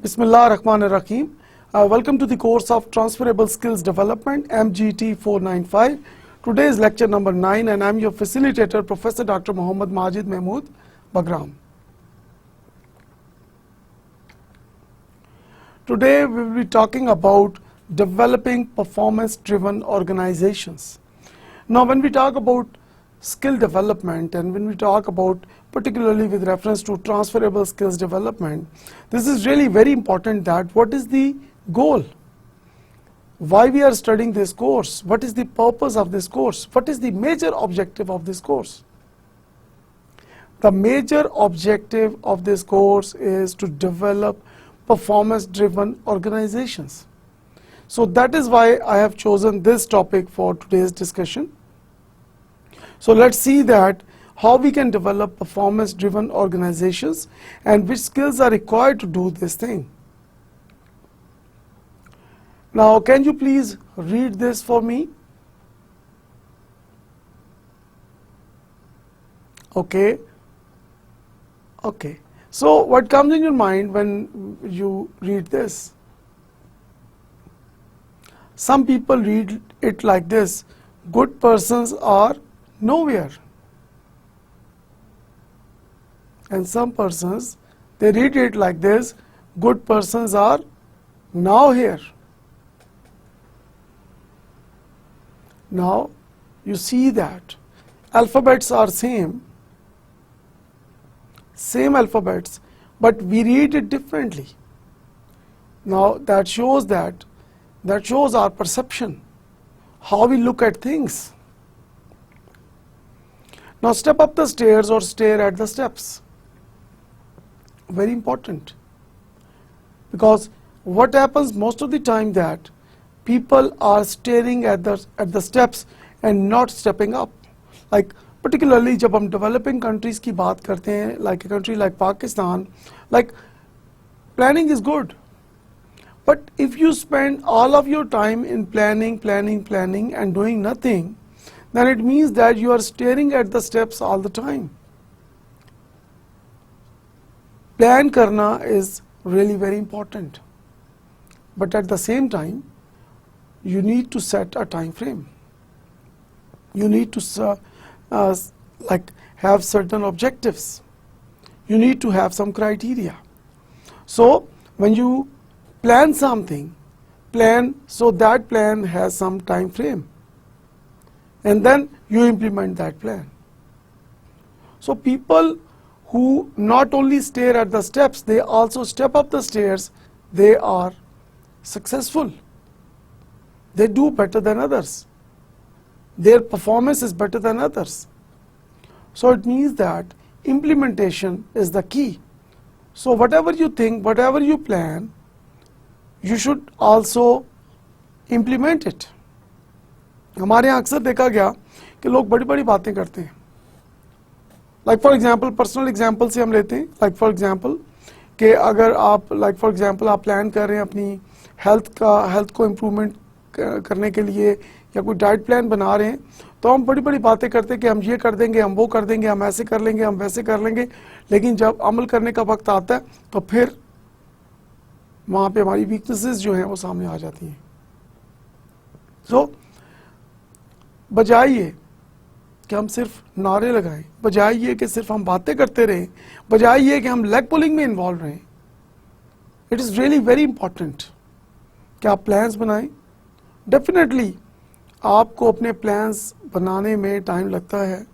Bismillah ar-Rahman ar-Rahim. Welcome to the course of Transferable Skills Development, MGT 495. Today is lecture number 9 and I am your facilitator, Professor Dr. Muhammad Majid Mahmood Bagram. Today we will be talking about developing performance-driven organizations. Now when we talk about skill development and when we talk about particularly with reference to transferable skills development, this is really very important that what is the goal? Why we are studying this course? What is the purpose of this course? What is the major objective of this course? The major objective of this course is to develop performance-driven organizations. So that is why I have chosen this topic for today's discussion. So let's see that how we can develop performance-driven organizations and which skills are required to do this thing. Now, can you please read this for me? Okay. So what comes in your mind when you read this? Some people read it like this: good persons are nowhere. And some persons, they read it like this: good persons are now here. Now you see that alphabets are same alphabets, but we read it differently. Now that shows our perception, how we look at things. Now step up the stairs or stare at the steps. Very important, because what happens most of the time that people are staring at the steps and not stepping up. Like particularly जब हम developing countries की बात करते हैं, like a country like Pakistan, like planning is good, but if you spend all of your time in planning and doing nothing, then it means that you are staring at the steps all the time. Plan karna is really very important, but at the same time you need to set a time frame. You need to have certain objectives. You need to have some criteria. So when you plan something, plan so that plan has some time frame, and then you implement that plan. So people who not only stare at the steps, they also step up the stairs, they are successful. They do better than others. Their performance is better than others. So it means that implementation is the key. So whatever you think, whatever you plan, you should also implement it. हमारे यहाँ अक्सर देखा गया कि लोग बड़ी बड़ी बातें करते हैं. Like for example, personal example से हम लेते हैं. Like for example, कि अगर आप आप प्लान कर रहे हैं अपनी हेल्थ को इम्प्रूवमेंट करने के लिए या कोई डाइट प्लान बना रहे हैं, तो हम बड़ी बड़ी बातें करते हैं कि हम ये कर देंगे, हम वो कर देंगे, हम ऐसे कर लेंगे, हम वैसे कर लेंगे, लेकिन जब अमल करने का वक्त आता है तो फिर वहाँ पे हमारी वीकनेसेस जो हैं वो सामने आ जाती हैं. सो बजाय ये कि हम सिर्फ नारे लगाएं, बजाय ये कि सिर्फ हम बातें करते रहें, बजाय ये कि हम लेग पुलिंग में इन्वॉल्व रहें, it is really very important कि आप प्लान्स बनाएं. डेफिनेटली आपको अपने प्लान्स बनाने में टाइम लगता है,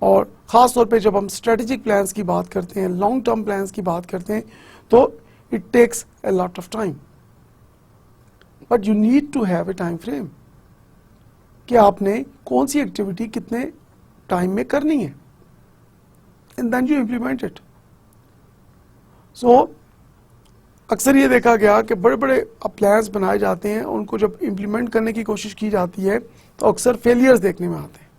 और ख़ास तौर पे जब हम स्ट्रेटेजिक प्लान्स की बात करते हैं, लॉन्ग टर्म प्लान्स की बात करते हैं, तो it takes a lot of time. But you need to have a time frame कि आपने कौन सी एक्टिविटी कितने टाइम में करनी है, and then you implement it. So अक्सर ये देखा गया कि बड़े बड़े प्लान्स बनाए जाते हैं, उनको जब इम्प्लीमेंट करने की कोशिश की जाती है तो अक्सर फेलियर्स देखने में आते हैं.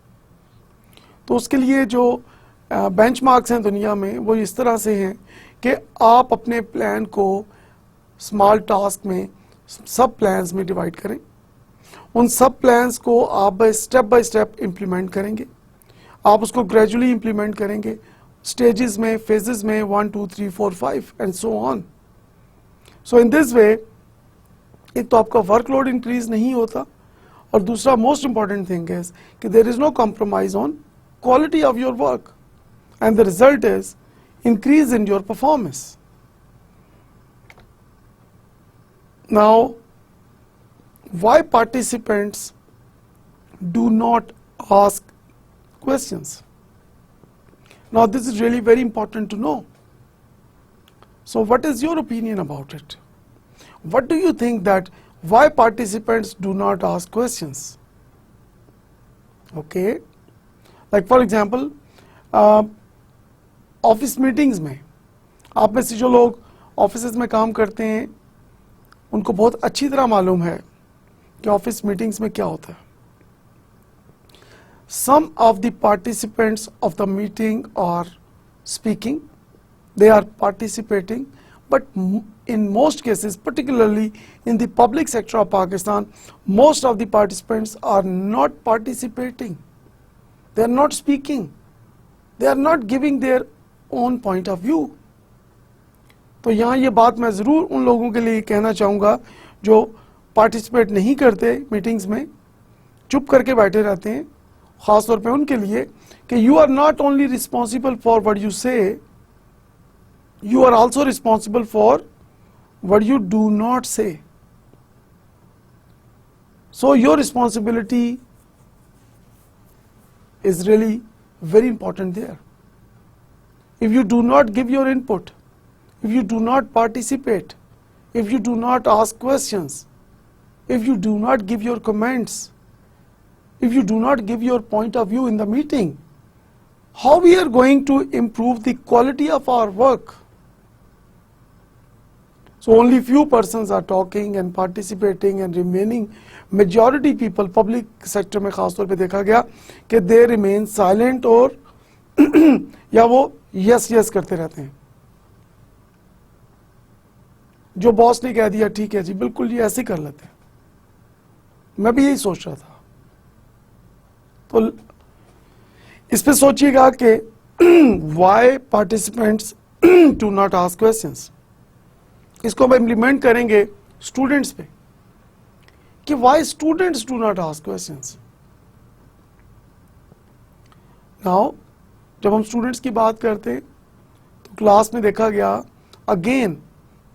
तो उसके लिए जो बेंचमार्क्स हैं दुनिया में वो इस तरह से हैं कि आप अपने प्लान को स्मॉल टास्क में, सब प्लान्स में डिवाइड करें. उन सब प्लान्स को आप बाय स्टेप इम्प्लीमेंट करेंगे. आप उसको ग्रेजुअली इम्प्लीमेंट करेंगे, स्टेजेस में, फेजेस में, 1 2 3 4 5 and so on. So in this way एक तो आपका वर्कलोड इंक्रीज नहीं होता, और दूसरा मोस्ट इंपॉर्टेंट थिंग इज कि there is no compromise on quality of your work, and the result is increase in your performance. Now, why participants do not ask questions? Now, this is really very important to know. So, what is your opinion about it? What do you think that why participants do not ask questions? Okay, like for example, office meetings में आप में से जो लोग offices में काम करते हैं उनको बहुत अच्छी तरह मालूम है कि ऑफिस मीटिंग्स में क्या होता है. Some of the participants of the meeting are speaking, they are participating, but in most cases, particularly in the public sector of Pakistan, most of the participants are not participating. They are not speaking. They are not giving their own point of view. तो यहाँ ये बात मैं ज़रूर उन लोगों के लिए कहना चाहूँगा जो पार्टिसिपेट नहीं करते मीटिंग्स में, चुप करके बैठे रहते हैं, ख़ास तौर पे उनके लिए कि you are not only responsible for what you say, you are also responsible for what you do not say. So your responsibility is really very important there. If you do not give your input, if you do not participate, if you do not ask questions, if you do not give your comments, if you do not give your point of view in the meeting, how we are going to improve the quality of our work? So only few persons are talking and participating and remaining majority people public sector में खास तौर पे देखा गया कि they remain silent और या वो yes yes करते रहते हैं. जो बॉस ने कह दिया ठीक है जी बिल्कुल ये ऐसे कर लेते हैं. मैं भी यही सोच रहा था. तो इस पे सोचिएगा कि why participants do not ask questions. इसको हम इम्प्लीमेंट करेंगे स्टूडेंट्स पे कि why students do not ask questions. Now, जब हम स्टूडेंट्स की बात करते हैं तो क्लास में देखा गया अगेन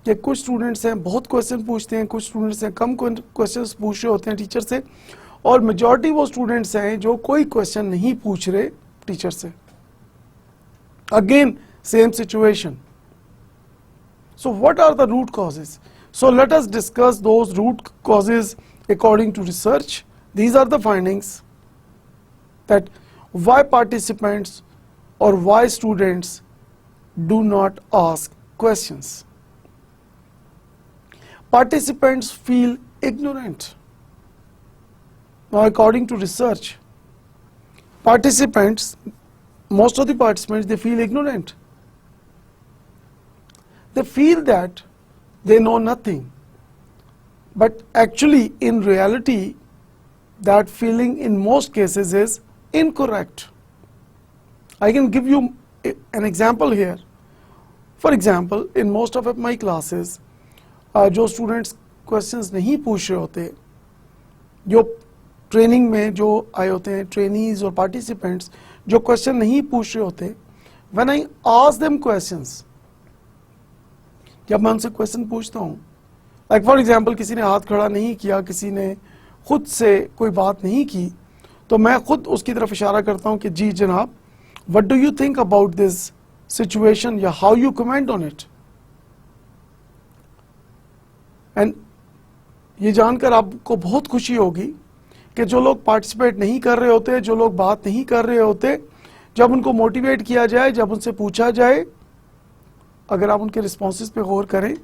कि कुछ स्टूडेंट्स हैं बहुत क्वेश्चन पूछते हैं, कुछ स्टूडेंट्स हैं कम क्वेश्चंस पूछ रहे होते हैं टीचर से, और मेजॉरिटी वो स्टूडेंट्स हैं जो कोई क्वेश्चन नहीं पूछ रहे टीचर से. Again same situation. So what are the root causes? So let us discuss those root causes according to research. These are the findings that why participants or why students do not ask questions. Participants feel ignorant. Now according to research, participants, most of the participants, they feel ignorant. They feel that they know nothing, but actually in reality that feeling in most cases is incorrect. I can give you an example here. For example, in most of my classes जो students questions नहीं पूछ रहे होते, जो training में जो आए होते हैं trainees और participants जो question नहीं पूछ रहे होते, when I ask them questions, जब मैं उनसे क्वेश्चन पूछता हूँ, लाइक फॉर एग्जाम्पल किसी ने हाथ खड़ा नहीं किया, किसी ने खुद से कोई बात नहीं की, तो मैं खुद उसकी तरफ इशारा करता हूँ कि जी जनाब what do you think about this situation या how you comment on it. And ये जानकर आपको बहुत खुशी होगी कि जो लोग पार्टिसिपेट नहीं कर रहे होते, जो लोग बात नहीं कर रहे होते, जब उनको मोटिवेट किया जाए, जब उनसे पूछा जाए, अगर आप उनके रिस्पॉन्सेस पे गौर करें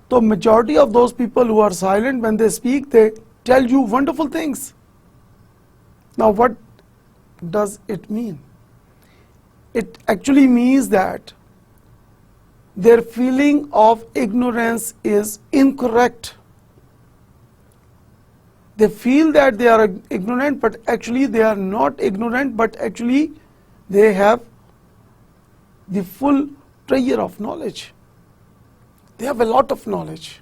तो majority of those people who are silent when they speak they tell you wonderful things. Now what does it mean? It actually means that their feeling of ignorance is incorrect. They feel that they are ignorant, but actually they are not ignorant, but actually they have the full treasure of knowledge. They have a lot of knowledge.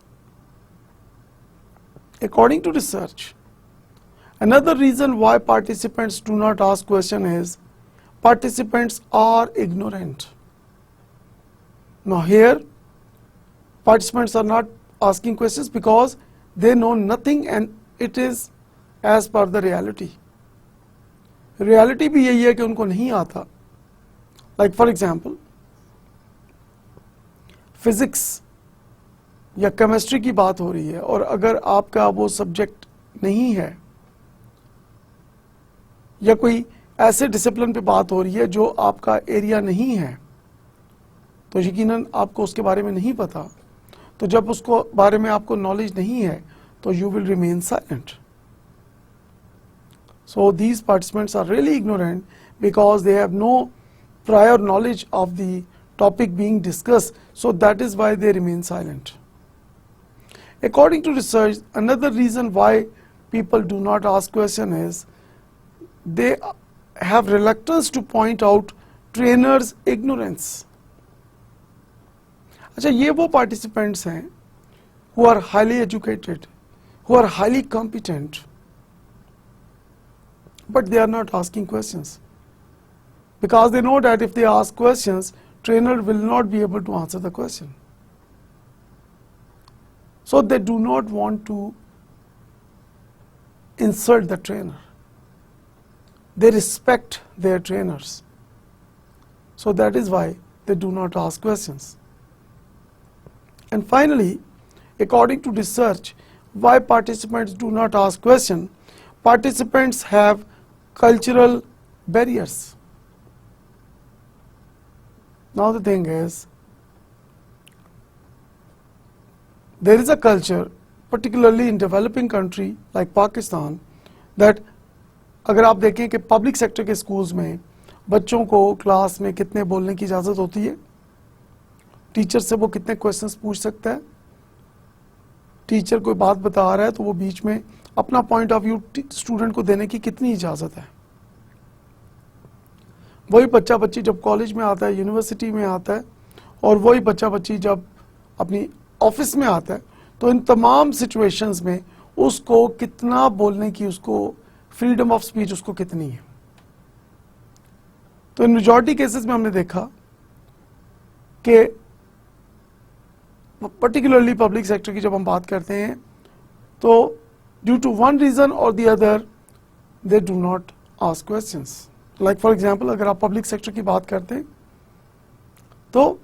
According to research, another reason why participants do not ask questions is participants are ignorant. Now here, participants are not asking questions because they know nothing and it is as per the reality. Reality भी यही है कि उनको नहीं आता. Like for example, physics या chemistry की बात हो रही है और अगर आपका वो सब्जेक्ट नहीं है या कोई ऐसे डिसिप्लिन पे बात हो रही है जो आपका एरिया नहीं है, तो यकीनन आपको उसके बारे में नहीं पता. तो जब उसको बारे में आपको नॉलेज नहीं है तो you will remain silent. So these participants are really ignorant because they have no prior knowledge of the topic being discussed. So that is why they remain silent. According to research, another reason why people do not ask questions is they have reluctance to point out trainers' ignorance. अच्छा, ये वो participants हैं who are highly educated, who are highly competent, but they are not asking questions because they know that if they ask questions, trainer will not be able to answer the question. So they do not want to insult the trainer. They respect their trainers. So that is why they do not ask questions. And finally, according to research, why participants do not ask questions, participants have cultural barriers. Now the thing is, there is a culture, particularly in developing country like Pakistan, that अगर आप देखें कि public sector के schools में बच्चों को class में कितने बोलने की इजाज़त होती है, टीचर से वो कितने क्वेश्चंस पूछ सकता है, टीचर कोई बात बता रहा है तो वो बीच में अपना पॉइंट ऑफ व्यू स्टूडेंट को देने की कितनी इजाज़त है. वही बच्चा बच्ची जब कॉलेज में आता है, यूनिवर्सिटी में आता है, और वही बच्चा बच्ची जब अपनी ऑफिस में आता है, तो इन तमाम सिचुएशंस में उसको कितना बोलने की, उसको फ्रीडम ऑफ स्पीच उसको कितनी है. तो इन मेजॉरिटी केसेस में हमने देखा कि पर्टिकुलरली पब्लिक सेक्टर की जब हम बात करते हैं तो ड्यू टू वन रीज़न और the other they do not ask questions. Like for example, अगर आप पब्लिक सेक्टर की बात करते हैं तो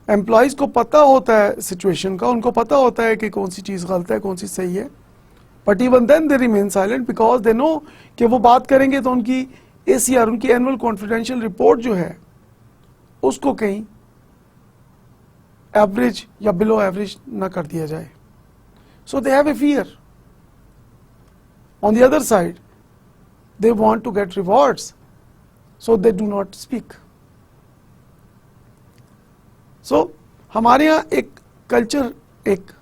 एम्प्लॉयज़ को पता होता है सिचुएशन का, उनको पता होता है कि कौन सी चीज़ गलत है, कौन सी सही है, but even then they remain silent because they know कि वो बात करेंगे तो उनकी ACR, उनकी एनुअल कॉन्फिडेंशियल रिपोर्ट जो है उसको कहीं एवरेज या बिलो एवरेज ना कर दिया जाए. So they have a fear. On the other side they want to get rewards, so they do not speak. So हमारे यहाँ एक कल्चर, एक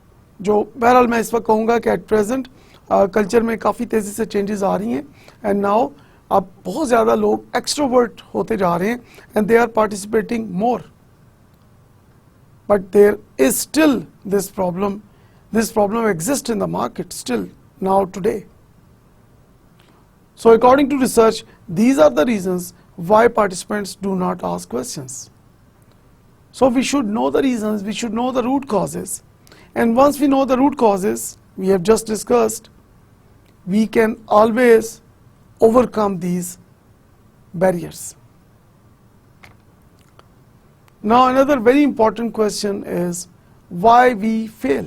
जो बहरहाल मैं इस वक्त कहूँगा कि एट प्रेजेंट कल्चर में काफ़ी तेज़ी से चेंजेस आ रही हैं एंड नाउ अब बहुत ज़्यादा लोग एक्सट्रोवर्ट होते जा रहे हैं and they are participating more. But there is still this problem exist in the market still now today. So according to research, these are the reasons why participants do not ask questions. So we should know the reasons, we should know the root causes. And once we know the root causes, we have just discussed, we can always overcome these barriers. Now another very important question is why we fail.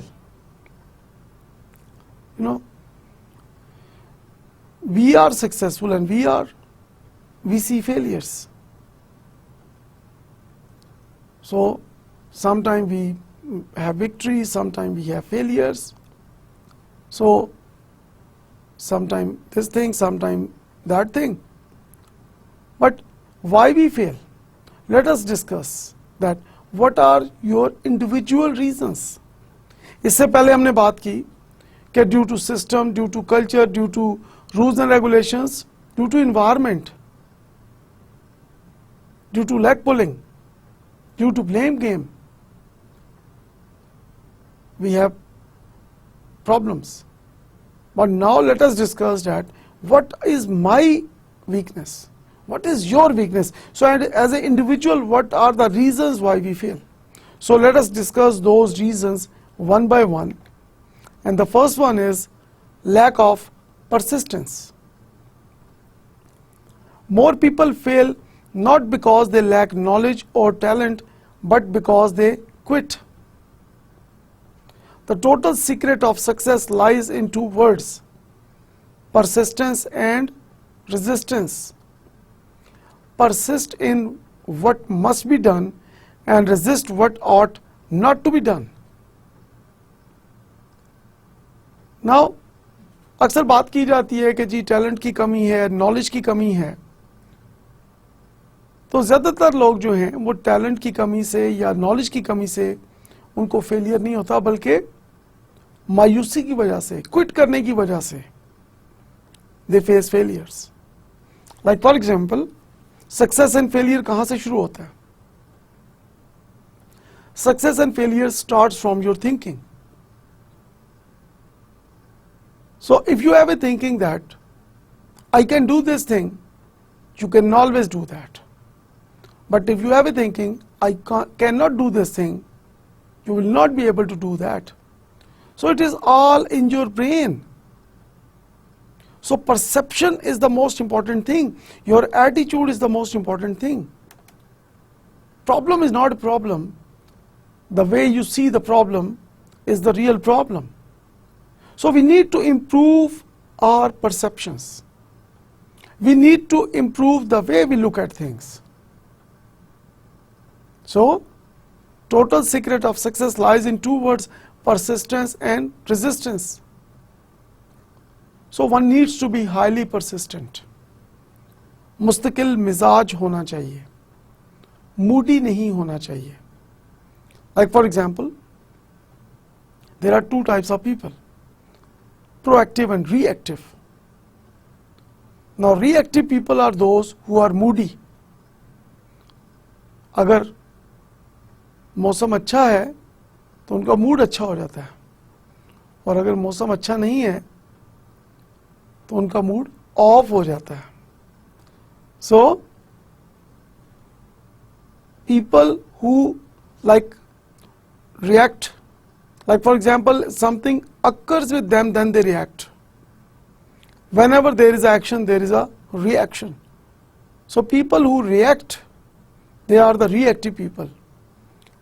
You know, we are successful and we see failures. So sometimes we have victories, sometimes we have failures. So sometimes this thing, sometimes that thing. But why we fail? Let us discuss that. What are your individual reasons? इससे पहले हमने बात की कि due to system, due to culture, due to rules and regulations, due to environment, due to leg pulling, due to blame game, we have problems. But now let us discuss that what is my weakness, what is your weakness. So as an individual, what are the reasons why we fail? So let us discuss those reasons one by one. And the first one is lack of persistence. More people fail not because they lack knowledge or talent, but because they quit. The total secret of success lies in two words: persistence and resistance. Persist in what must be done and resist what ought not to be done. Now, अक्सर बात की जाती है कि जी talent की कमी है, knowledge की कमी है, तो ज़्यादातर लोग जो हैं वो टैलेंट की कमी से या नॉलेज की कमी से उनको फेलियर नहीं होता, बल्कि मायूसी की वजह से, क्विट करने की वजह से they face failures. Like for example, success and failure कहाँ से शुरू होता है? Success and failure starts from your thinking. So if you have a thinking that I can do this thing, you can always do that. But if you have a thinking I cannot do this thing, you will not be able to do that. So it is all in your brain. So perception is the most important thing. Your attitude is the most important thing. Problem is not a problem. The way you see the problem is the real problem. So we need to improve our perceptions. We need to improve the way we look at things. So, total secret of success lies in two words: persistence and resistance. So one needs to be highly persistent. मुस्तकिल मिजाज होना चाहिए, Moody नहीं होना चाहिए. Like for example, there are two types of people: proactive and reactive. Now reactive people are those who are moody. अगर मौसम अच्छा है तो उनका मूड अच्छा हो जाता है, और अगर मौसम अच्छा नहीं है तो उनका मूड ऑफ हो जाता है. So people who like react, like for example something occurs with them, then they react. Whenever there is action, there is a reaction. So people who react, they are the reactive people.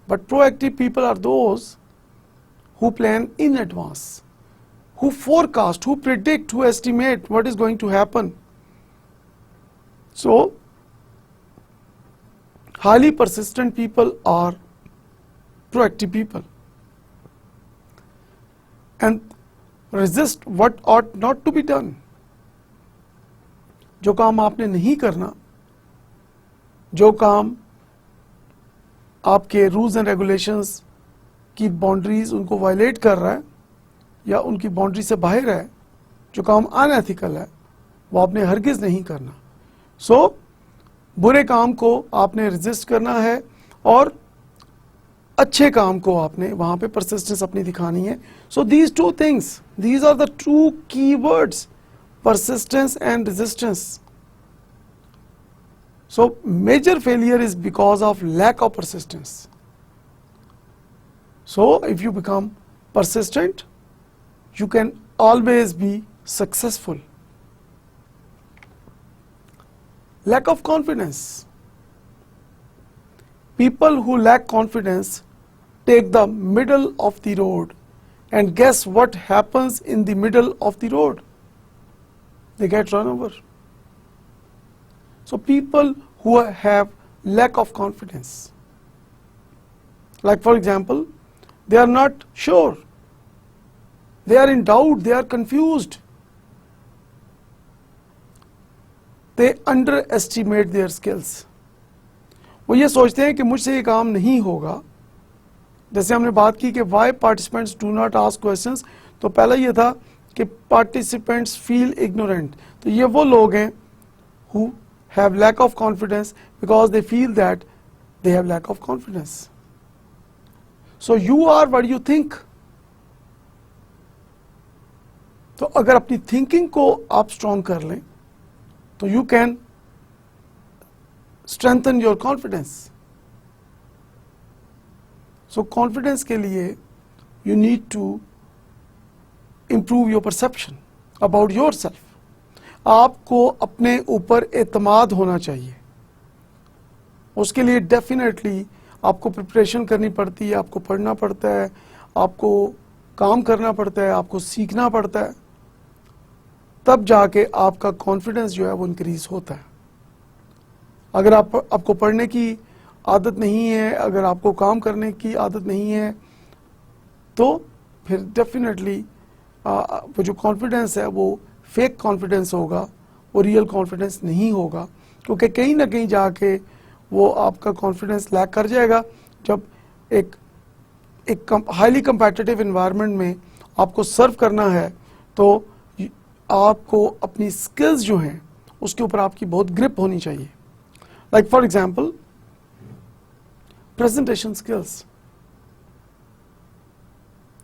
But proactive people are those who plan in advance, who forecast, who predict, who estimate what is going to happen. So highly persistent people are proactive people. And resist what ought not to be done. जो काम आपने नहीं करना, जो काम आपके rules and regulations की boundaries उनको वायलेट कर रहा है या उनकी बाउंड्री से बाहर है, जो काम अनएथिकल है, वो आपने हरगिज नहीं करना. सो बुरे काम को आपने रेजिस्ट करना है और अच्छे काम को आपने वहां पे परसिस्टेंस अपनी दिखानी है. So these two things, these are the two key words: persistence and resistance. So major failure is because of lack of persistence. So if you become persistent, you can always be successful. Lack of confidence. People who lack confidence take the middle of the road, and guess what happens in the middle of the road? They get run over. So people who have lack of confidence, like for example, they are not sure, they are in doubt, they are confused, they underestimate their skills. वो ये सोचते हैं कि मुझसे ये काम नहीं होगा. जैसे हमने बात की कि why participants do not ask questions, तो पहला ये था कि participants feel ignorant. तो ये वो लोग हैं who have lack of confidence because they feel that they have lack of confidence. So you are what you think. तो अगर अपनी थिंकिंग को आप स्ट्रॉन्ग कर लें तो you can strengthen your confidence. So confidence के लिए you need to improve your perception about yourself. आपको अपने ऊपर एतमाद होना चाहिए. उसके लिए डेफिनेटली आपको प्रिपरेशन करनी पड़ती है, आपको पढ़ना पड़ता है, आपको काम करना पड़ता है, आपको सीखना पड़ता है, तब जाके आपका कॉन्फिडेंस जो है वो इंक्रीज होता है. अगर आपको पढ़ने की आदत नहीं है, अगर आपको काम करने की आदत नहीं है, तो फिर डेफिनेटली वो जो कॉन्फिडेंस है वो फेक कॉन्फिडेंस होगा, वो रियल कॉन्फिडेंस नहीं होगा, क्योंकि कहीं ना कहीं जाके वो आपका कॉन्फिडेंस लैक कर जाएगा. जब एक हाईली कंपेटिटिव एनवायरनमेंट में आपको सर्व करना है तो आपको अपनी स्किल्स जो हैं उसके ऊपर आपकी बहुत ग्रिप होनी चाहिए. Like for example presentation skills.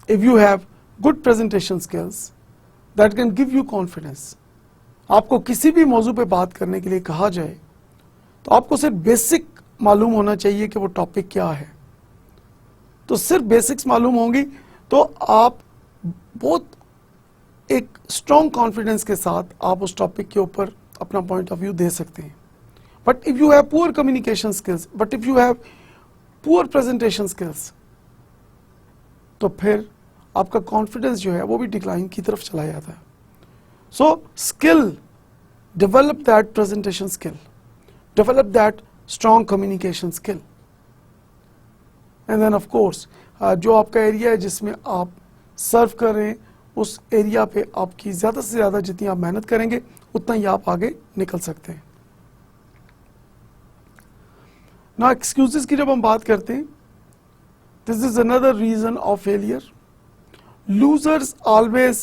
If you have good presentation skills that can give you confidence. आपको किसी भी मौजू पे बात करने के लिए कहा जाए तो आपको सिर्फ बेसिक मालूम होना चाहिए कि वो टॉपिक क्या है. तो सिर्फ बेसिक्स मालूम होंगी तो आप बहुत एक स्ट्रॉन्ग कॉन्फिडेंस के साथ आप उस टॉपिक के ऊपर अपना पॉइंट ऑफ व्यू दे सकते हैं. But if you have poor communication skills, but if you have poor presentation skills, तो फिर आपका कॉन्फिडेंस जो है वो भी डिक्लाइन की तरफ चला जाता है. So skill, develop that presentation skill, develop that strong communication skill. And then of course जो आपका एरिया है जिसमें आप सर्व कर रहे हैं उस एरिया पे आपकी ज़्यादा से ज़्यादा जितनी आप मेहनत करेंगे उतना ही आप आगे निकल सकते हैं. ना एक्सक्यूजेस की जब हम बात करते हैं, this is another reason of failure. Losers always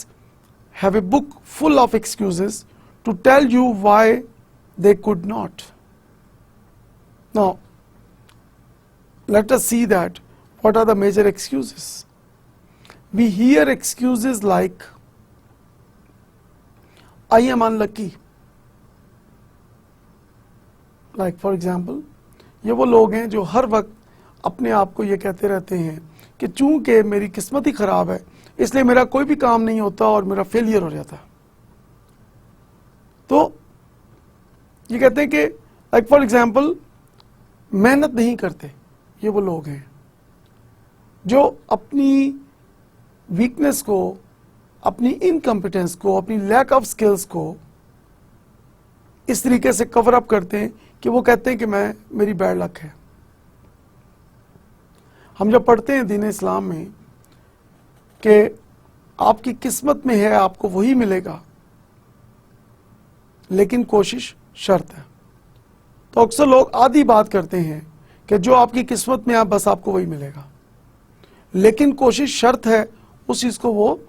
have a book full of excuses to tell you why they could not. Now, let us see that what are the major excuses. We hear excuses like, I am unlucky. Like for example, ये वो लोग हैं जो हर वक्त अपने आप को ये कहते रहते हैं कि चूंकि मेरी किस्मत ही खराब है इसलिए मेरा कोई भी काम नहीं होता और मेरा फेलियर हो जाता. तो ये कहते हैं कि लाइक फॉर एग्जांपल मेहनत नहीं करते. ये वो लोग हैं जो अपनी वीकनेस को, अपनी इनकम्पिटेंस को, अपनी लैक ऑफ स्किल्स को इस तरीके से कवर अप करते हैं कि वो कहते हैं कि मेरी बैड लक है. हम जब पढ़ते हैं दीन इस्लाम में कि आपकी किस्मत में है आपको वही मिलेगा, लेकिन कोशिश शर्त है, तो अक्सर लोग आधी बात करते हैं कि जो आपकी किस्मत में है बस आपको वही मिलेगा, लेकिन कोशिश शर्त है, उस चीज को वो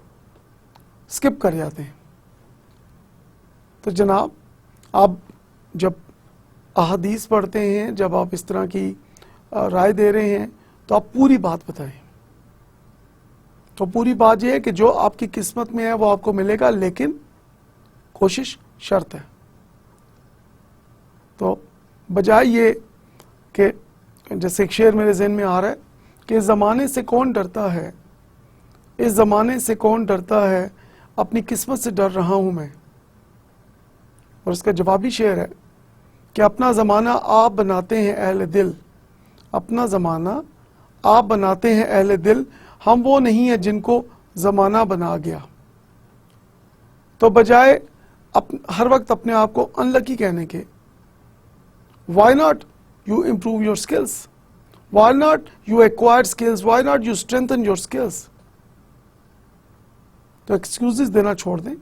स्किप कर जाते हैं. तो जनाब, आप जब अहादीस पढ़ते हैं, जब आप इस तरह की राय दे रहे हैं, तो आप पूरी बात बताएं. तो पूरी बात यह है कि जो आपकी किस्मत में है वो आपको मिलेगा, लेकिन कोशिश शर्त है. तो बजाय ये कि जैसे एक शेर मेरे ज़हन में आ रहा है कि इस ज़माने से कौन डरता है, इस ज़माने से कौन डरता है, अपनी किस्मत से डर रहा हूं मैं. और इसका जवाबी शेर है कि अपना ज़माना आप बनाते हैं अहले दिल, अपना ज़माना आप बनाते हैं अहले दिल, हम वो नहीं है जिनको ज़माना बना गया. तो बजाय हर वक्त अपने आप को अनलकी कहने के, why not you improve your skills, why not you acquire skills, why not you strengthen your skills. तो एक्सक्यूजेस देना छोड़ दें,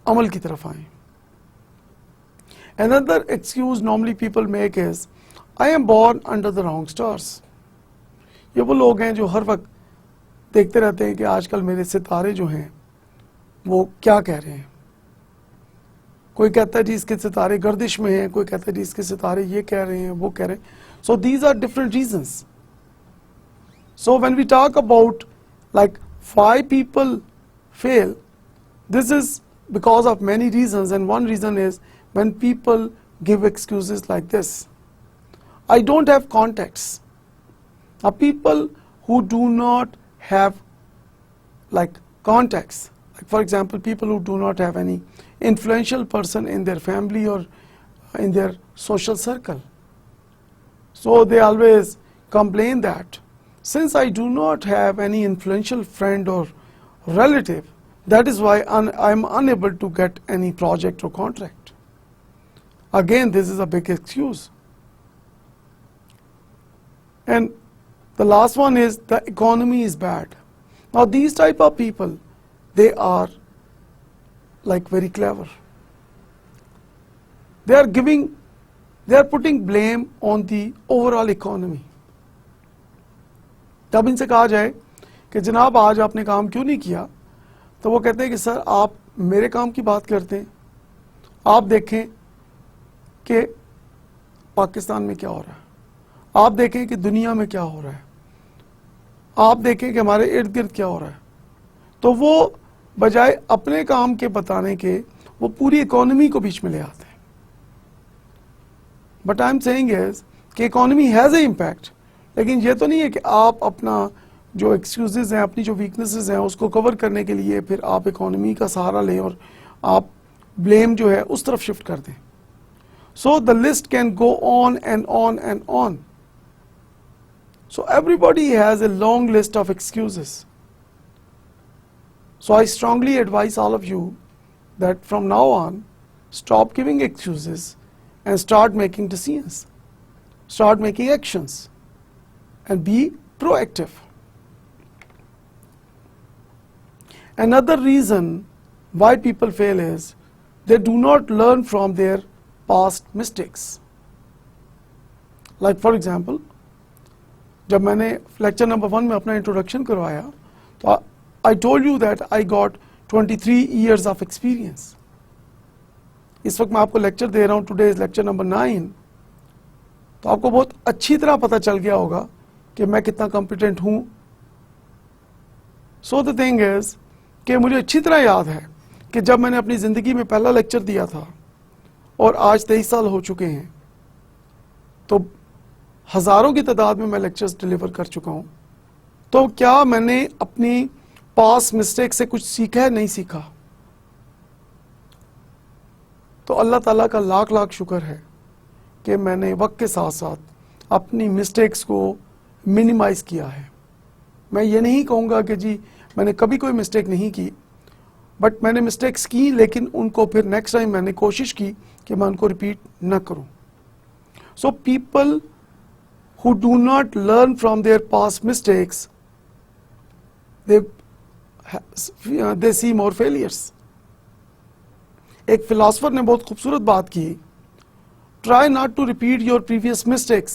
अमल की तरफ आएं. Another excuse normally people make is, I am born under the wrong stars. ये वो लोग हैं जो हर वक्त देखते रहते हैं कि आजकल मेरे सितारे जो हैं वो क्या कह रहे हैं. कोई कहता है जी इसके सितारे गर्दिश में हैं, कोई कहता है जी इसके सितारे ये कह रहे हैं, वो कह रहे हैं. So these are different reasons. So when we talk about like why people fail, this is because of many reasons, and one reason is when people give excuses like this. I don't have contacts. Now people who do not have like contacts, like for example people who do not have any influential person in their family or in their social circle, so they always complain that since I do not have any influential friend or relative, that is why I'm unable to get any project or contract. Again, this is a big excuse. And the last one is the economy is bad. Now these type of people, they are like very clever. They are putting blame on the overall economy. जब इनसे कहा जाए कि जनाब आज आपने काम क्यों नहीं किया, तो वो कहते हैं कि सर आप मेरे काम की बात करते हैं, आप देखें कि पाकिस्तान में क्या हो रहा है, आप देखें कि दुनिया में क्या हो रहा है, आप देखें कि हमारे इर्द गिर्द क्या हो रहा है। तो वो बजाय अपने काम के बताने के वो पूरी इकोनॉमी को बीच में ले आते हैं। But I am saying is कि इकोनॉमी हैज़ ए इम्पैक्ट, लेकिन ये तो नहीं है कि आप अपना जो एक्सक्यूजेज हैं, अपनी जो वीकनेसेस हैं उसको कवर करने के लिए फिर आप इकोनॉमी का सहारा लें और आप ब्लेम जो है उस तरफ शिफ्ट कर दें। So the list can go on and on and on. So everybody has a long list of excuses. So I strongly advise all of you that from now on, stop giving excuses and start making decisions. Start making actions and be proactive. Another reason why people fail is they do not learn from their past mistakes. Like for example, जब मैंने lecture number 1 में अपना introduction करवाया तो I told you that I got 23 years of experience. इस वक्त मैं आपको लेक्चर दे रहा हूँ, टुडे इज लेक्चर नंबर 9, तो आपको बहुत अच्छी तरह पता चल गया होगा कि मैं कितना कॉम्पिटेंट हूँ। सो द थिंग इज कि मुझे अच्छी तरह याद है कि जब मैंने अपनी ज़िंदगी में पहला लेक्चर दिया था और आज 23 साल हो चुके हैं, तो हज़ारों की तादाद में मैं लेक्चर्स डिलीवर कर चुका हूँ। तो क्या मैंने अपनी पास मिस्टेक से कुछ सीखा है? नहीं सीखा। तो अल्लाह ताला का लाख लाख शुक्र है कि मैंने वक्त के साथ साथ अपनी मिस्टेक्स को मिनिमाइज़ किया है। मैं ये नहीं कहूँगा कि जी मैंने कभी कोई मिस्टेक नहीं की, बट मैंने मिस्टेक्स की, लेकिन उनको फिर नेक्स्ट टाइम मैंने कोशिश की कि मैं उनको रिपीट न करूँ। So people who do not learn from their past mistakes, they see more failures. एक फिलोसफर ने बहुत खूबसूरत बात की, try not to repeat your previous mistakes,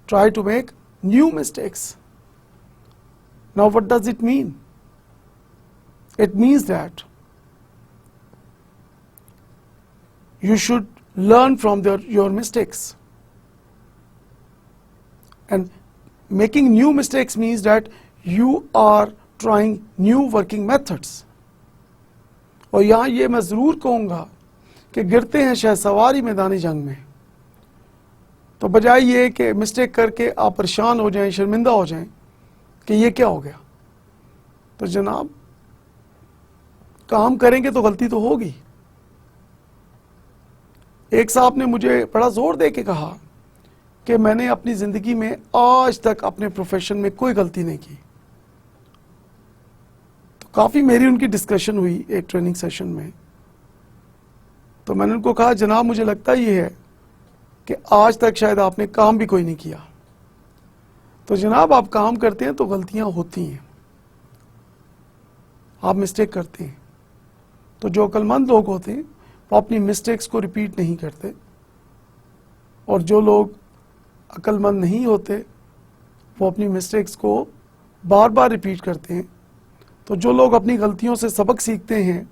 try to make new mistakes. Now what does it mean? It means that you should learn from your mistakes. And making new mistakes means that you are trying new working methods. और यहाँ ये मैं ज़रूर कहूँगा कि गिरते हैं शहसवारी मैदानी जंग में, तो बजाय ये कि मिस्टेक करके आप परेशान हो जाएं, शर्मिंदा हो जाएं कि ये क्या हो गया, तो जनाब काम करेंगे तो गलती तो होगी। एक साहब ने मुझे बड़ा ज़ोर दे के कहा कि मैंने अपनी ज़िंदगी में आज तक अपने प्रोफेशन में कोई गलती नहीं की। तो काफ़ी मेरी उनकी डिस्कशन हुई एक ट्रेनिंग सेशन में। तो मैंने उनको कहा जनाब मुझे लगता ये है कि आज तक शायद आपने काम भी कोई नहीं किया। तो जनाब आप काम करते हैं तो गलतियां होती हैं, आप मिस्टेक करते हैं। तो जो अक्लमंद लोग होते हैं वो अपनी मिस्टेक्स को रिपीट नहीं करते, और जो लोग अक्लमंद नहीं होते वो अपनी मिस्टेक्स को बार बार रिपीट करते हैं। तो जो लोग अपनी गलतियों से सबक सीखते हैं,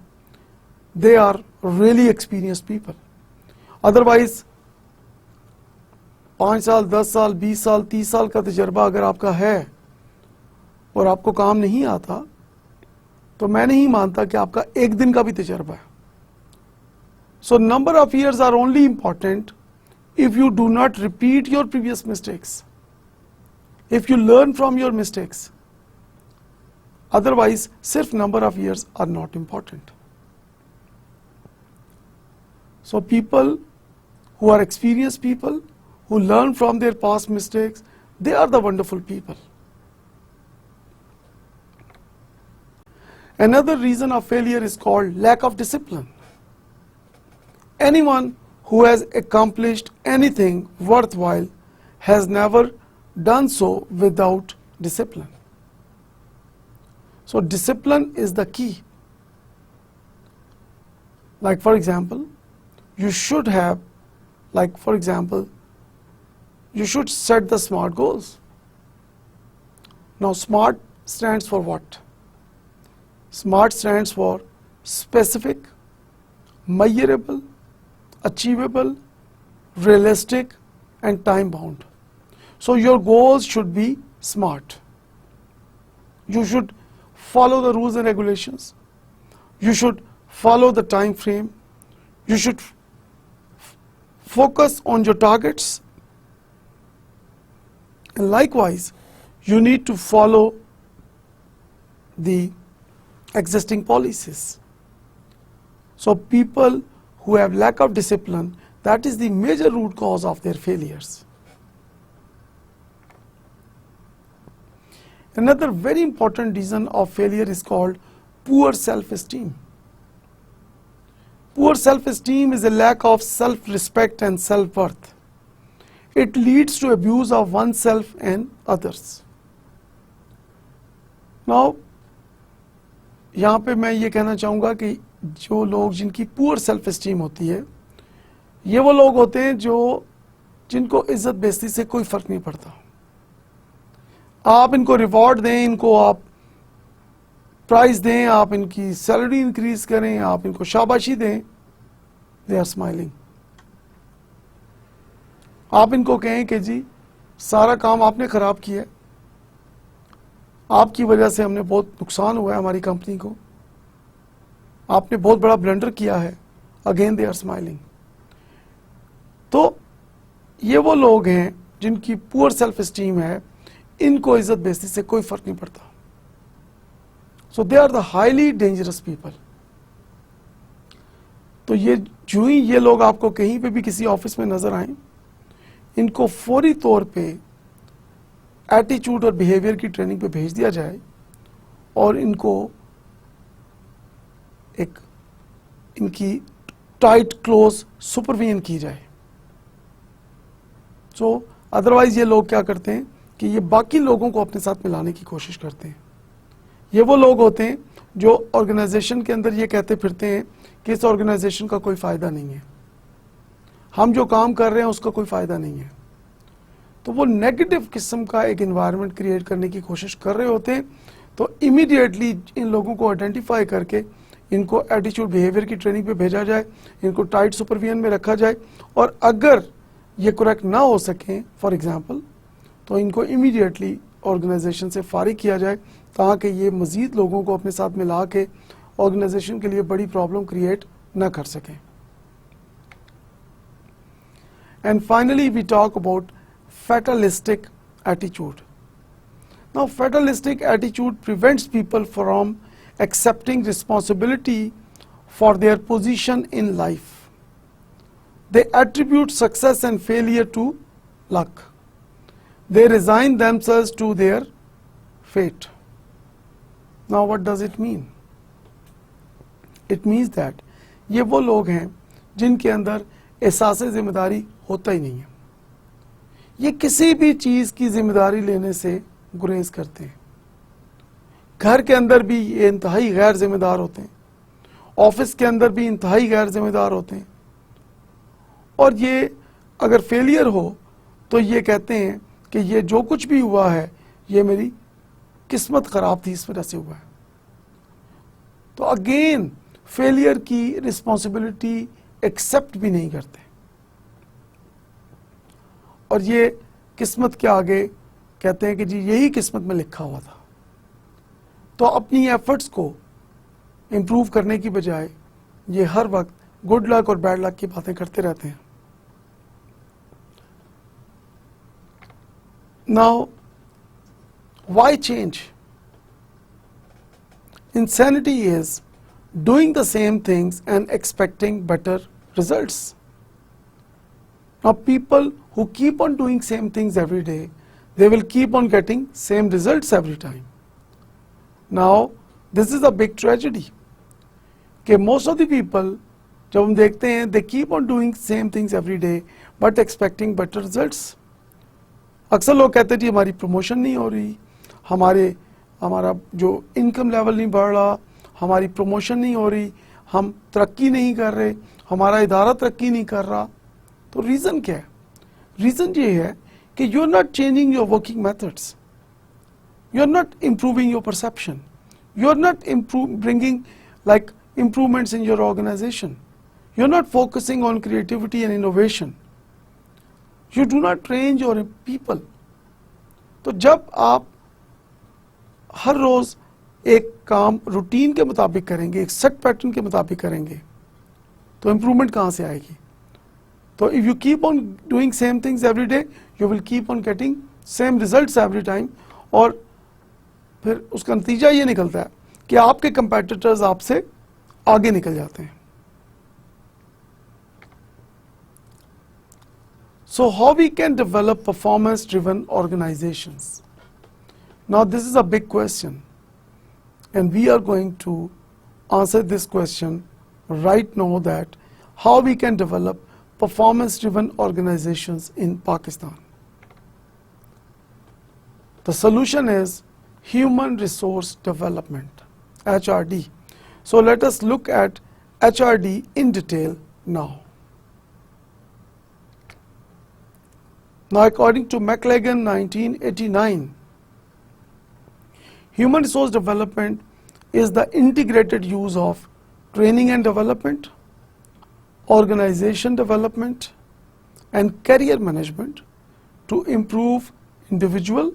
they are really experienced people. Otherwise 5 साल 10 साल 20 साल 30 साल का तजर्बा अगर आपका है और आपको काम नहीं आता, तो मैं नहीं मानता कि आपका एक दिन का भी तजर्बा है. So number of years are only important if you do not repeat your previous mistakes, if you learn from your mistakes. Otherwise, सिर्फ number of years are not important. So people who are experienced people, who learn from their past mistakes, they are the wonderful people. Another reason of failure is called lack of discipline. Anyone who has accomplished anything worthwhile has never done so without discipline. So discipline is the key. Like for example, you should have, like for example, you should set the SMART goals. Now SMART stands for what? SMART stands for specific, measurable, achievable, realistic, and time bound. So your goals should be SMART. You should follow the rules and regulations. You should follow the time frame. You should focus on your targets. And likewise, you need to follow the existing policies. So people who have lack of discipline, that is the major root cause of their failures. Another very important reason of failure is called poor self-esteem. Poor self-esteem is a lack of self-respect and self-worth. It leads to abuse of oneself and others. Now, यहाँ पे मैं ये कहना चाहूँगा कि जो लोग जिनकी पुअर सेल्फ एस्टीम होती है, ये वो लोग होते हैं जिनको इज्जत बेइज्जती से कोई फ़र्क नहीं पड़ता. आप इनको रिवॉर्ड दें, इनको आप प्राइज़ दें, आप इनकी सैलरी इंक्रीज करें, आप इनको शाबाशी दें, दे आर स्माइलिंग. आप इनको कहें कि जी सारा काम आपने ख़राब किया है, आपकी वजह से हमने बहुत नुकसान हुआ है हमारी कंपनी को, आपने बहुत बड़ा ब्लंडर किया है, अगेन दे आर स्माइलिंग. तो ये वो लोग हैं जिनकी पुअर सेल्फ एस्टीम है, इनको इज्जत बेइज्जती से कोई फर्क नहीं पड़ता. So they are the highly dangerous people. तो ये जो ही ये लोग आपको कहीं पे भी किसी ऑफिस में नजर आए, इनको फौरी तौर पे एटीट्यूड और बिहेवियर की ट्रेनिंग पे भेज दिया जाए और इनको एक इनकी टाइट क्लोज सुपरविजन की जाए. सो अदरवाइज ये लोग क्या करते हैं कि ये बाकी लोगों को अपने साथ मिलाने की कोशिश करते हैं. ये वो लोग होते हैं जो ऑर्गेनाइजेशन के अंदर ये कहते फिरते हैं कि इस ऑर्गेनाइजेशन का कोई फ़ायदा नहीं है, हम जो काम कर रहे हैं उसका कोई फ़ायदा नहीं है. तो वो नेगेटिव किस्म का एक एनवायरनमेंट क्रिएट करने की कोशिश कर रहे होते हैं. तो इमीडिएटली इन लोगों को आइडेंटिफाई करके इनको एटीट्यूड बिहेवियर की ट्रेनिंग पे भेजा जाए, इनको टाइट सुपरविजन में रखा जाए, और अगर ये करेक्ट ना हो सकें फॉर एग्जांपल, तो इनको इमीडिएटली ऑर्गेनाइजेशन से फारिग किया जाए ताकि ये मज़ीद लोगों को अपने साथ मिला के ऑर्गेनाइजेशन के लिए बड़ी प्रॉब्लम क्रिएट ना कर सकें. And finally we talk about fatalistic attitude. Now, fatalistic attitude prevents people from accepting responsibility for their position in life. They attribute success and failure to luck. They resign themselves to their fate. Now, what does it mean? It means that ये वो लोग हैं जिनके अंदर एहसास जिम्मेदारी होता ही नहीं है. ये किसी भी चीज़ की जिम्मेदारी लेने से गुरेज करते हैं. घर के अंदर भी ये इंतहाई गैर जिम्मेदार होते हैं, ऑफिस के अंदर भी इंतहाई गैर जिम्मेदार होते हैं, और ये अगर फेलियर हो तो ये कहते हैं कि ये जो कुछ भी हुआ है ये मेरी किस्मत ख़राब थी, इस वजह से हुआ है. तो अगेन फेलियर की रिस्पॉन्सिबिलिटी एक्सेप्ट भी नहीं करते, और ये किस्मत के आगे कहते हैं कि जी यही किस्मत में लिखा हुआ था. तो अपनी एफर्ट्स को इम्प्रूव करने की बजाय ये हर वक्त गुड लक और बैड लक की बातें करते रहते हैं. Now, why change? Insanity is doing the same things and expecting better results. Now, people who keep on doing same things every day, they will keep on getting same results every time. Now, this is a big tragedy. कि most of the people, जब हम देखते हैं, they keep on doing same things every day, but expecting better results. अक्सर लोग कहते हैं जी हमारी प्रमोशन नहीं हो रही, हमारा जो इनकम लेवल नहीं बढ़ रहा, हमारी प्रमोशन नहीं हो रही, हम तरक्की नहीं कर रहे, हमारा इदारा तरक्की नहीं कर रहा. तो रीज़न क्या है? रीज़न ये है कि you are not changing your working methods, you are not improving your perception, you are not bringing like improvements in your organization, you are not focusing on creativity and innovation, you do not train your people. तो जब आप हर रोज एक काम routine के मुताबिक करेंगे, एक set pattern के मुताबिक करेंगे, तो इम्प्रूवमेंट कहाँ से आएगी? तो if you keep on doing same things every day, you will keep on getting same results every time, और फिर उसका नतीजा ये निकलता है कि आपके कंपेटिटर्स आपसे आगे निकल जाते हैं. So how we can develop performance driven organizations? Now this is a big question, and we are going to answer this question right now, that how we can develop performance driven organizations in Pakistan. The solution is Human Resource Development, HRD. So let us look at HRD in detail now. Now, according to McLagan 1989, human resource development is the integrated use of training and development, organization development, and career management to improve individual,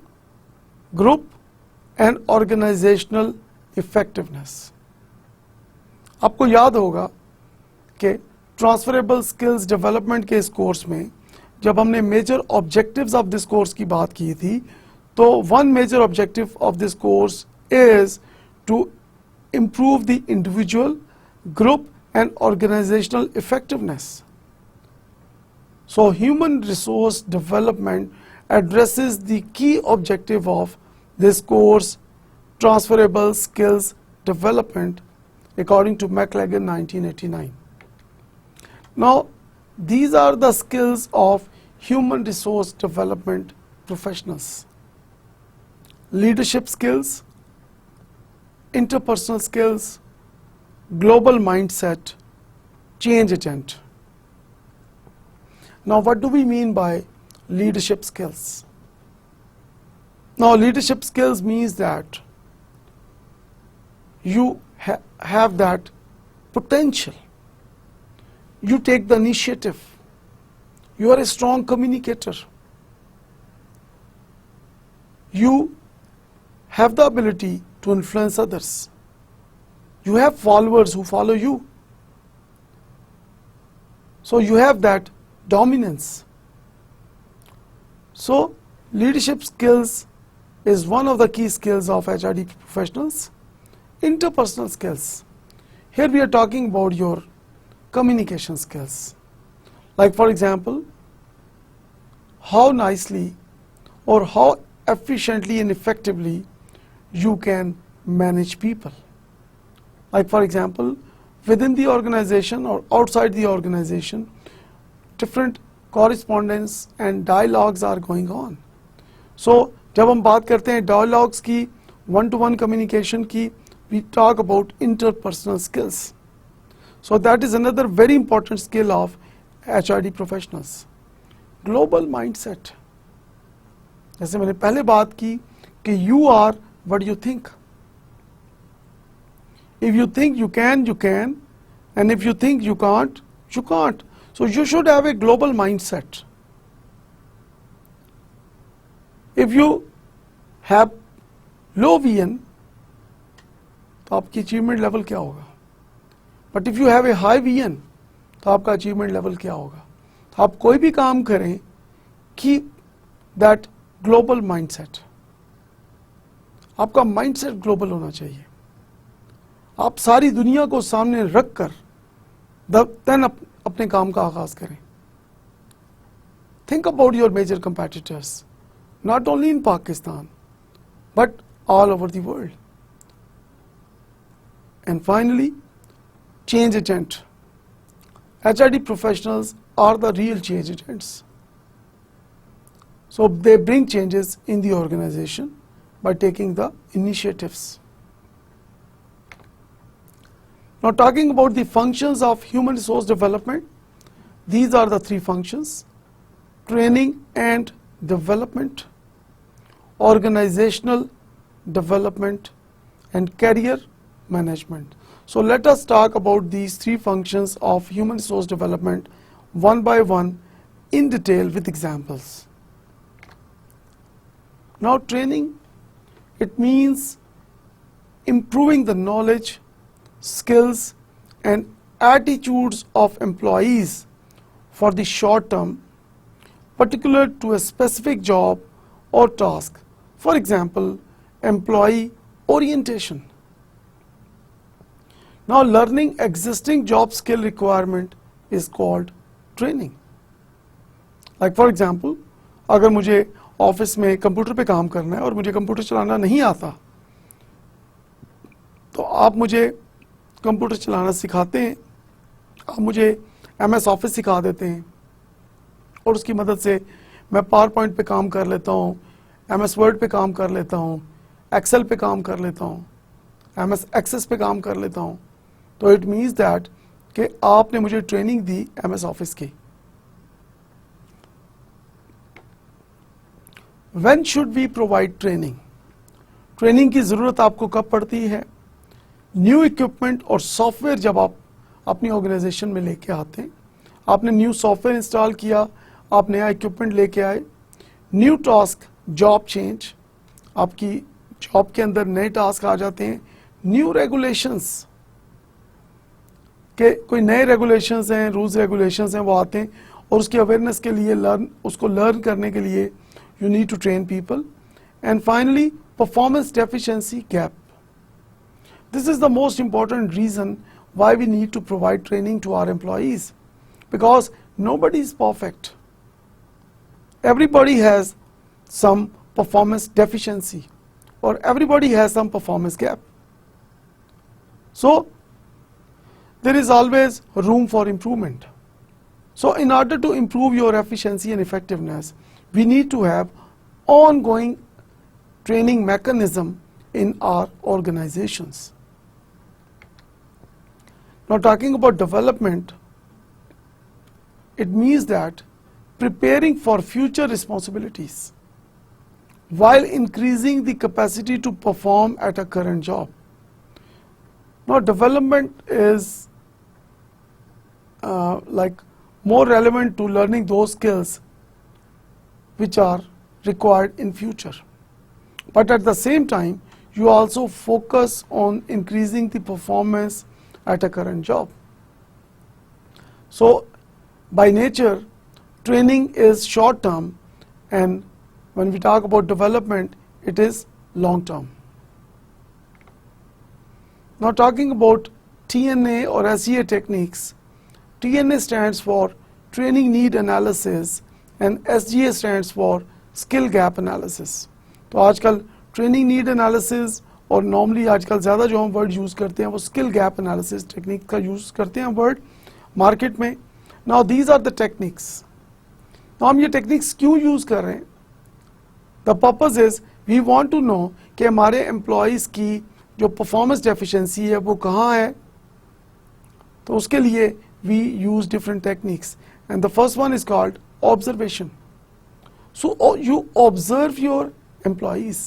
group, and organizational effectiveness. आपको याद होगा कि transferable skills development के इस course में जब हमने major objectives of this course की बात की थी, तो one major objective of this course is to improve the individual, group, and organizational effectiveness. So human resource development addresses the key objective of this course, transferable skills development, according to McLagan 1989. Now, these are the skills of human resource development professionals: leadership skills, interpersonal skills, global mindset, change agent. Now, what do we mean by leadership skills? Now, leadership skills means that you have that potential, you take the initiative, you are a strong communicator, you have the ability to influence others, you have followers who follow you, so you have that dominance. So leadership skills is one of the key skills of HRD professionals. Interpersonal skills, here we are talking about your communication skills, like for example, how nicely or how efficiently and effectively you can manage people. Like for example, within the organization or outside the organization, different correspondence and dialogues are going on. So जब हम बात करते हैं dialogues की, one-to-one communication की, we talk about interpersonal skills. So that is another very important skill of HRD professionals. Global mindset, जैसे मैंने पहले बात की कि you are what you think. If you think you can, you can, and if you think you can't, you can't. So you should have a global mindset. If you have low vision, तो आपकी achievement level क्या होगा। But if you have a high vision, तो आपका achievement level क्या होगा। तो आप कोई भी काम करें, कीप दैट ग्लोबल माइंडसेट। आपका माइंडसेट ग्लोबल होना चाहिए। आप सारी दुनिया को सामने रख कर देन अपने काम का आगाज करें। Think about your major competitors, not only in Pakistan but all over the world. And finally, change agent. HRD professionals are the real change agents. So they bring changes in the organization by taking the initiatives. Now talking about the functions of human resource development, these are the three functions: training and development, organizational development, and career management. So let us talk about these three functions of human resource development one by one in detail with examples. Now training, it means improving the knowledge, skills and attitudes of employees for the short term, particular to a specific job or task. For example, employee orientation. Now learning existing job skill requirement is called training. Like for example, अगर मुझे office में computer पे काम करना है और मुझे computer चलाना नहीं आता, तो आप मुझे कंप्यूटर चलाना सिखाते हैं, आप मुझे MS ऑफिस सिखा देते हैं और उसकी मदद से मैं पावर पॉइंट पे काम कर लेता हूँ, MS वर्ड पे काम कर लेता हूँ, एक्सेल पे काम कर लेता हूँ, MS एक्सेस पे काम कर लेता हूँ। तो इट मीन्स दैट कि आपने मुझे ट्रेनिंग दी MS ऑफिस की। When should we provide training? Training की ज़रूरत आपको कब पड़ती है? न्यू इक्विपमेंट और सॉफ्टवेयर जब आप अपनी ऑर्गेनाइजेशन में लेके आते हैं, आपने न्यू सॉफ्टवेयर इंस्टॉल किया, आप नया इक्विपमेंट लेके आए, न्यू टास्क, जॉब चेंज, आपकी जॉब के अंदर नए टास्क आ जाते हैं, न्यू रेगुलेशंस के कोई नए रेगुलेशंस हैं, रूल्स रेगुलेशंस हैं, वो आते हैं और उसकी अवेयरनेस के लिए उसको लर्न करने के लिए you need to train people. And finally performance deficiency gap. This is the most important reason why we need to provide training to our employees, because nobody is perfect. Everybody has some performance deficiency or everybody has some performance gap. So there is always room for improvement. So in order to improve your efficiency and effectiveness, we need to have ongoing training mechanism in our organizations. Now talking about development, it means that preparing for future responsibilities while increasing the capacity to perform at a current job. Now development is like more relevant to learning those skills which are required in future. But at the same time, you also focus on increasing the performance at a current job. So by nature, training is short term, and when we talk about development, it is long term. Now talking about TNA or SEA techniques, TNA stands for training need analysis and SGA stands for skill gap analysis. तो आजकल training need analysis और normally आजकल ज़्यादा जो हम word use करते हैं वो स्किल गैप एनालिसिस टेक्निक का यूज़ करते हैं वर्ड मार्केट में. Now these are the techniques. तो हम ये टेक्निक्स क्यों यूज़ कर रहे हैं? The purpose is we want to know कि हमारे एम्प्लॉयज़ की जो परफॉर्मेंस डेफिशिएंसी है वो कहाँ है. तो उसके लिए we use different techniques and the first one is called observation. So you observe your employees,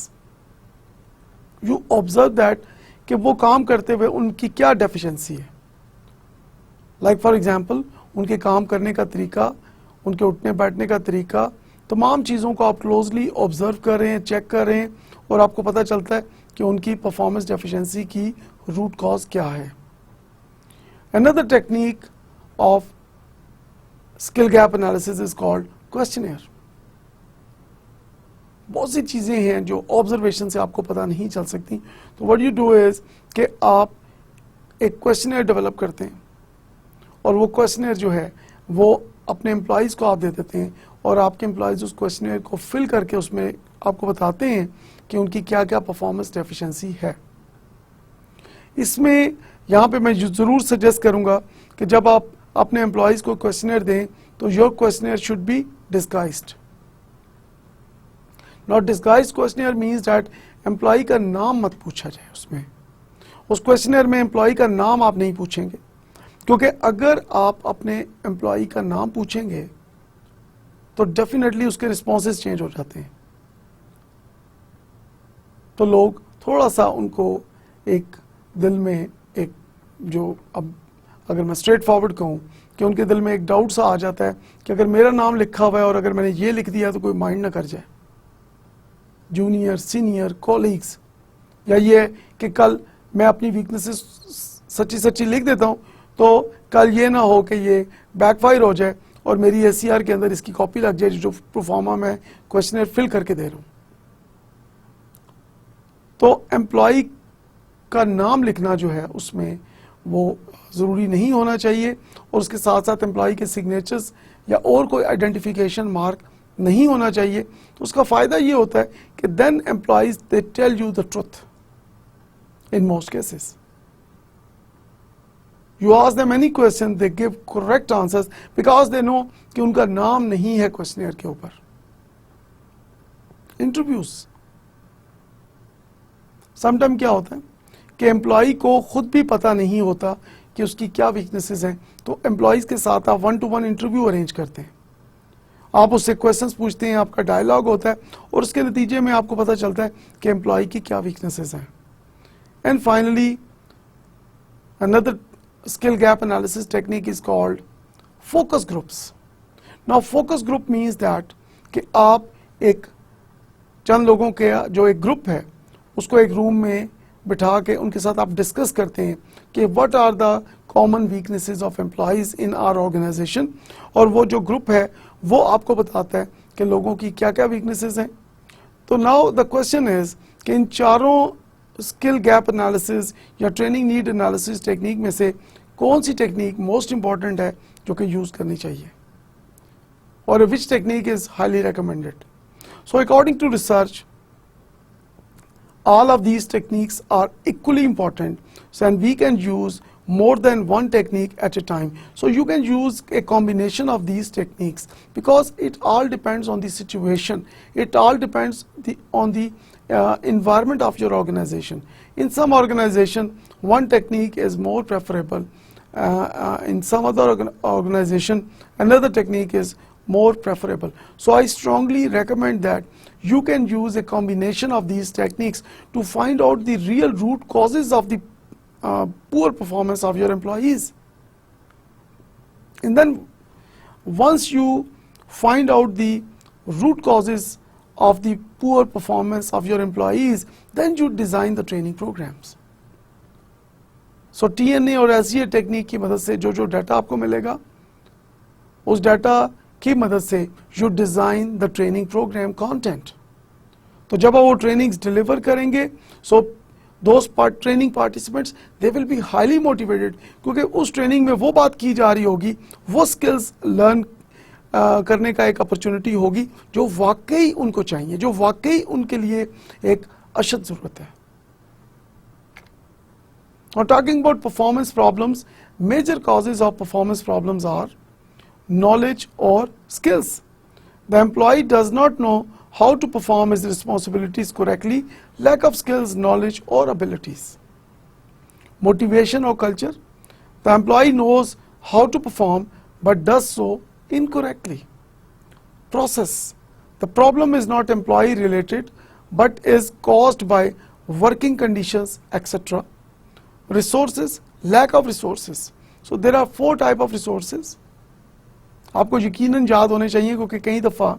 you observe that कि वो काम करते हुए उनकी क्या डेफिशिएंसी है. लाइक फॉर एग्जांपल उनके काम करने का तरीका, उनके उठने बैठने का तरीका, तमाम चीज़ों को आप क्लोजली ऑब्जर्व कर रहे हैं, चेक कर रहे हैं और आपको पता चलता है कि उनकी परफॉर्मेंस डेफिशिएंसी की रूट कॉज क्या है. Another technique of skill gap analysis is called questionnaire. बहुत सी चीज़ें हैं जो ऑब्जर्वेशन से आपको पता नहीं चल सकती. तो व्हाट यू डू इज़ कि आप एक क्वेश्चनेयर डेवलप करते हैं और वो क्वेश्चनेयर जो है वो अपने एम्प्लॉयज़ को आप दे देते हैं और आपके एम्प्लॉयज़ उस क्वेश्चनेयर को फिल करके उसमें आपको बताते हैं कि उनकी क्या क्या परफॉर्मेंस डेफिशिएंसी है. इसमें यहाँ पे मैं ज़रूर सजेस्ट करूँगा कि जब आप अपने एम्प्लॉयज़ को क्वेश्चनेयर दें तो your questionnaire should be disguised. Not disguised questionnaire means that employee का नाम मत पूछा जाए उसमें. उस क्वेश्चनेयर में एम्प्लॉय का नाम आप नहीं पूछेंगे, क्योंकि अगर आप अपने एम्प्लॉय का नाम पूछेंगे तो डेफिनेटली उसके रिस्पॉन्सेज चेंज हो जाते हैं. तो लोग थोड़ा सा उनको एक दिल में एक जो, अब अगर मैं स्ट्रेट फॉरवर्ड कहूँ कि उनके दिल में एक डाउट सा आ जाता है कि अगर मेरा नाम लिखा हुआ है और अगर मैंने ये लिख दिया तो कोई माइंड ना कर जाए, जूनियर सीनियर कॉलीग्स, या ये कि कल मैं अपनी वीकनेसेस सच्ची सच्ची लिख देता हूँ तो कल ये ना हो कि ये बैकफायर हो जाए और मेरी SCR के अंदर इसकी कॉपी लग जाए जो प्रोफार्मा मैं क्वेश्चनर फिल करके दे रहा हूँ. तो एम्प्लॉय का नाम लिखना जो है उसमें वो ज़रूरी नहीं होना चाहिए और उसके साथ साथ एम्प्लॉय के सिग्नेचर्स या और कोई आइडेंटिफिकेशन मार्क नहीं होना चाहिए. तो उसका फ़ायदा ये होता है कि then employees they tell you the truth in most cases. You ask them any question, they give correct answers because they know कि उनका नाम नहीं है क्वेश्चनेयर के ऊपर. इंटरव्यूज समटाइम क्या होता है कि एम्प्लॉय को खुद भी पता नहीं होता कि उसकी क्या वीकनेसेस हैं, तो एम्प्लॉयज़ के साथ आप 1-to-1 इंटरव्यू अरेंज करते हैं. आप उससे क्वेश्चंस पूछते हैं, आपका डायलॉग होता है और उसके नतीजे में आपको पता चलता है कि एम्प्लॉय की क्या वीकनेसेस हैं. And finally another skill gap analysis technique is called focus groups. Now focus group means that कि आप एक चंद लोगों के जो एक ग्रुप है उसको एक रूम में बिठा के उनके साथ आप डिस्कस करते हैं कि what are the common weaknesses of employees in our organization, और वो जो ग्रुप है वो आपको बताता है कि लोगों की क्या क्या वीकनेसेस हैं. तो नाउ द क्वेश्चन इज कि इन चारों स्किल गैप एनालिसिस या ट्रेनिंग नीड एनालिसिस टेक्निक में से कौन सी टेक्निक मोस्ट इंपॉर्टेंट है जो कि यूज़ करनी चाहिए, और which technique is highly recommended. So according to research all of these techniques are equally important, so and we can use more than one technique at a time. So you can use a combination of these techniques because it all depends on the situation. It all depends on the environment of your organization. In some organization, one technique is more preferable. In some other organization, another technique is more preferable. So I strongly recommend that you can use a combination of these techniques to find out the real root causes of the poor performance of your employees. And then once you find out the root causes of the poor performance of your employees, then you design the training programs. So TNA और SGA technique की मदद से जो जो data आपको मिलेगा उस data की मदद से you design the training programme content. तो जब आप वो ट्रेनिंग्स डिलीवर करेंगे so those training participants they will be highly motivated, क्योंकि उस ट्रेनिंग में वो बात की जा रही होगी, वो स्किल्स लर्न करने का एक अपॉर्चुनिटी होगी जो वाकई उनको चाहिए, जो वाकई उनके लिए एक अशद ज़रूरत है. Now talking about performance problems, major causes of performance problems are knowledge or skills. The employee does not know how to perform his responsibilities correctly, lack of skills, knowledge or abilities. Motivation or culture. The employee knows how to perform but does so incorrectly. Process. The problem is not employee related but is caused by working conditions, etc. Resources, lack of resources. So there are 4 types of resources. आपको यकीनन याद होने चाहिए क्योंकि कई दफ़ा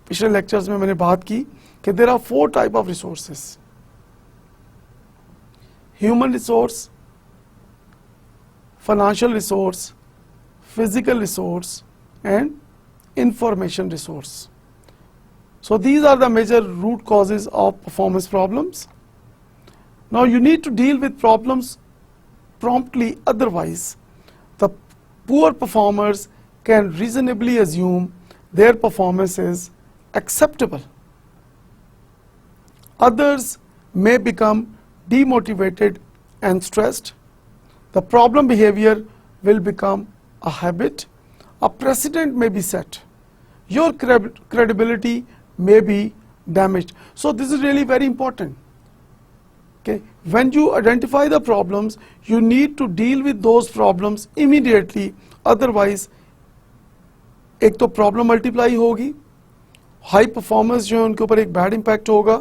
पिछले lectures में मैंने बात की कि there are 4 types of resources. Human resource, financial resource, physical resource, and information resource. So these are the major root causes of performance problems. Now you need to deal with problems promptly, otherwise the poor performers can reasonably assume their performance is acceptable. Others may become demotivated and stressed. The problem behavior will become a habit. A precedent may be set. Your credibility may be damaged. So this is really very important. Okay. When you identify the problems, you need to deal with those problems immediately. Otherwise, एक तो problem multiply होगी, high performance जो है उनके ऊपर एक bad impact होगा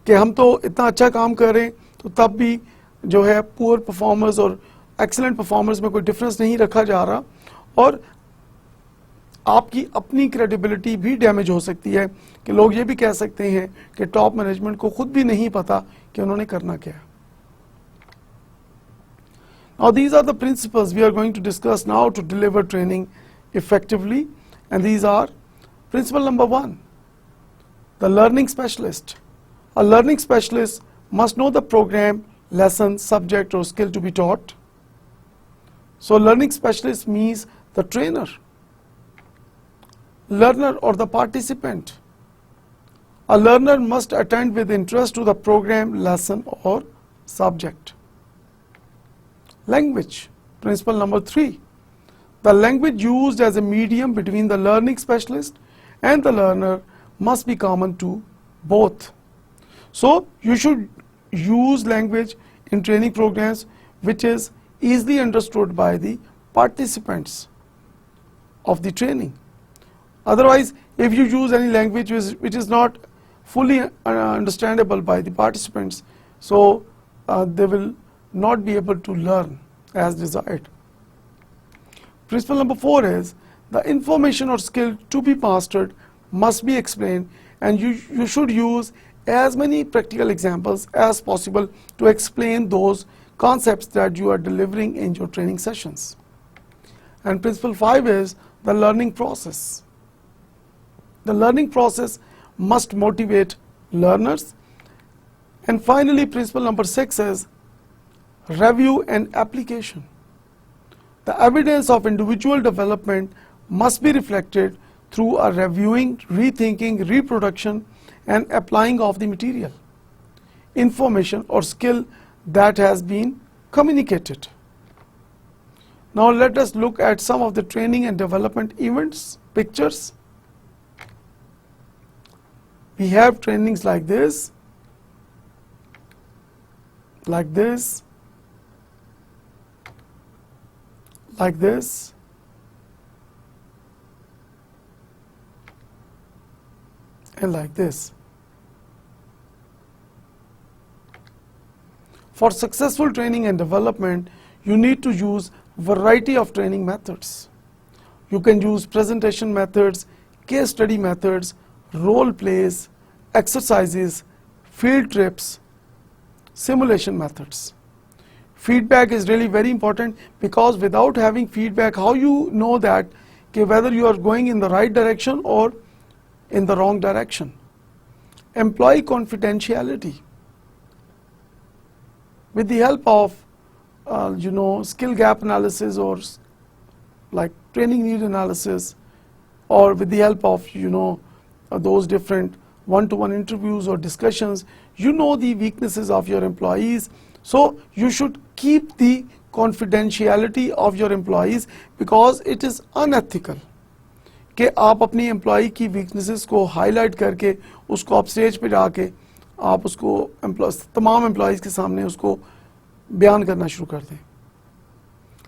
कि हम तो इतना अच्छा काम कर रहे हैं तो तब भी जो है पुअर परफॉर्मर्स और एक्सीलेंट परफॉर्मर्स में कोई डिफरेंस नहीं रखा जा रहा, और आपकी अपनी क्रेडिबिलिटी भी डैमेज हो सकती है कि लोग ये भी कह सकते हैं कि टॉप मैनेजमेंट को खुद भी नहीं पता कि उन्होंने करना क्या है. Now these are the principles we are going to discuss now to deliver training effectively, and these are: principle number 1, the learning specialist. A learning specialist must know the program, lesson, subject or skill to be taught. So learning specialist means the trainer, learner or the participant. A learner must attend with interest to the program, lesson or subject. Language, principle number 3. The language used as a medium between the learning specialist and the learner must be common to both. So you should use language in training programs which is easily understood by the participants of the training. Otherwise, if you use any language which is not fully understandable by the participants, so they will not be able to learn as desired. Principle number 4 is the information or skill to be mastered must be explained, and you should use as many practical examples as possible to explain those concepts that you are delivering in your training sessions. And principle 5 is the learning process. The learning process must motivate learners. And finally, principle number 6 is review and application. The evidence of individual development must be reflected through a reviewing, rethinking, reproduction and applying of the material, information or skill that has been communicated. Now let us look at some of the training and development events, pictures. We have trainings like this, like this, like this, and like this. For successful training and development, you need to use variety of training methods. You can use presentation methods, case study methods, role plays, exercises, field trips, simulation methods. Feedback is really very important, because without having feedback, how you know that whether you are going in the right direction or in the wrong direction. Employee confidentiality. With the help of skill gap analysis or like training need analysis, or with the help of those different one-to-one interviews or discussions, you know the weaknesses of your employees. So you should keep the confidentiality of your employees, because it is unethical कि आप अपनी employee की weaknesses को highlight करके उसको आप stage पे जाके आप उसको तमाम एम्प्लॉयज़ के सामने उसको बयान करना शुरू कर दें.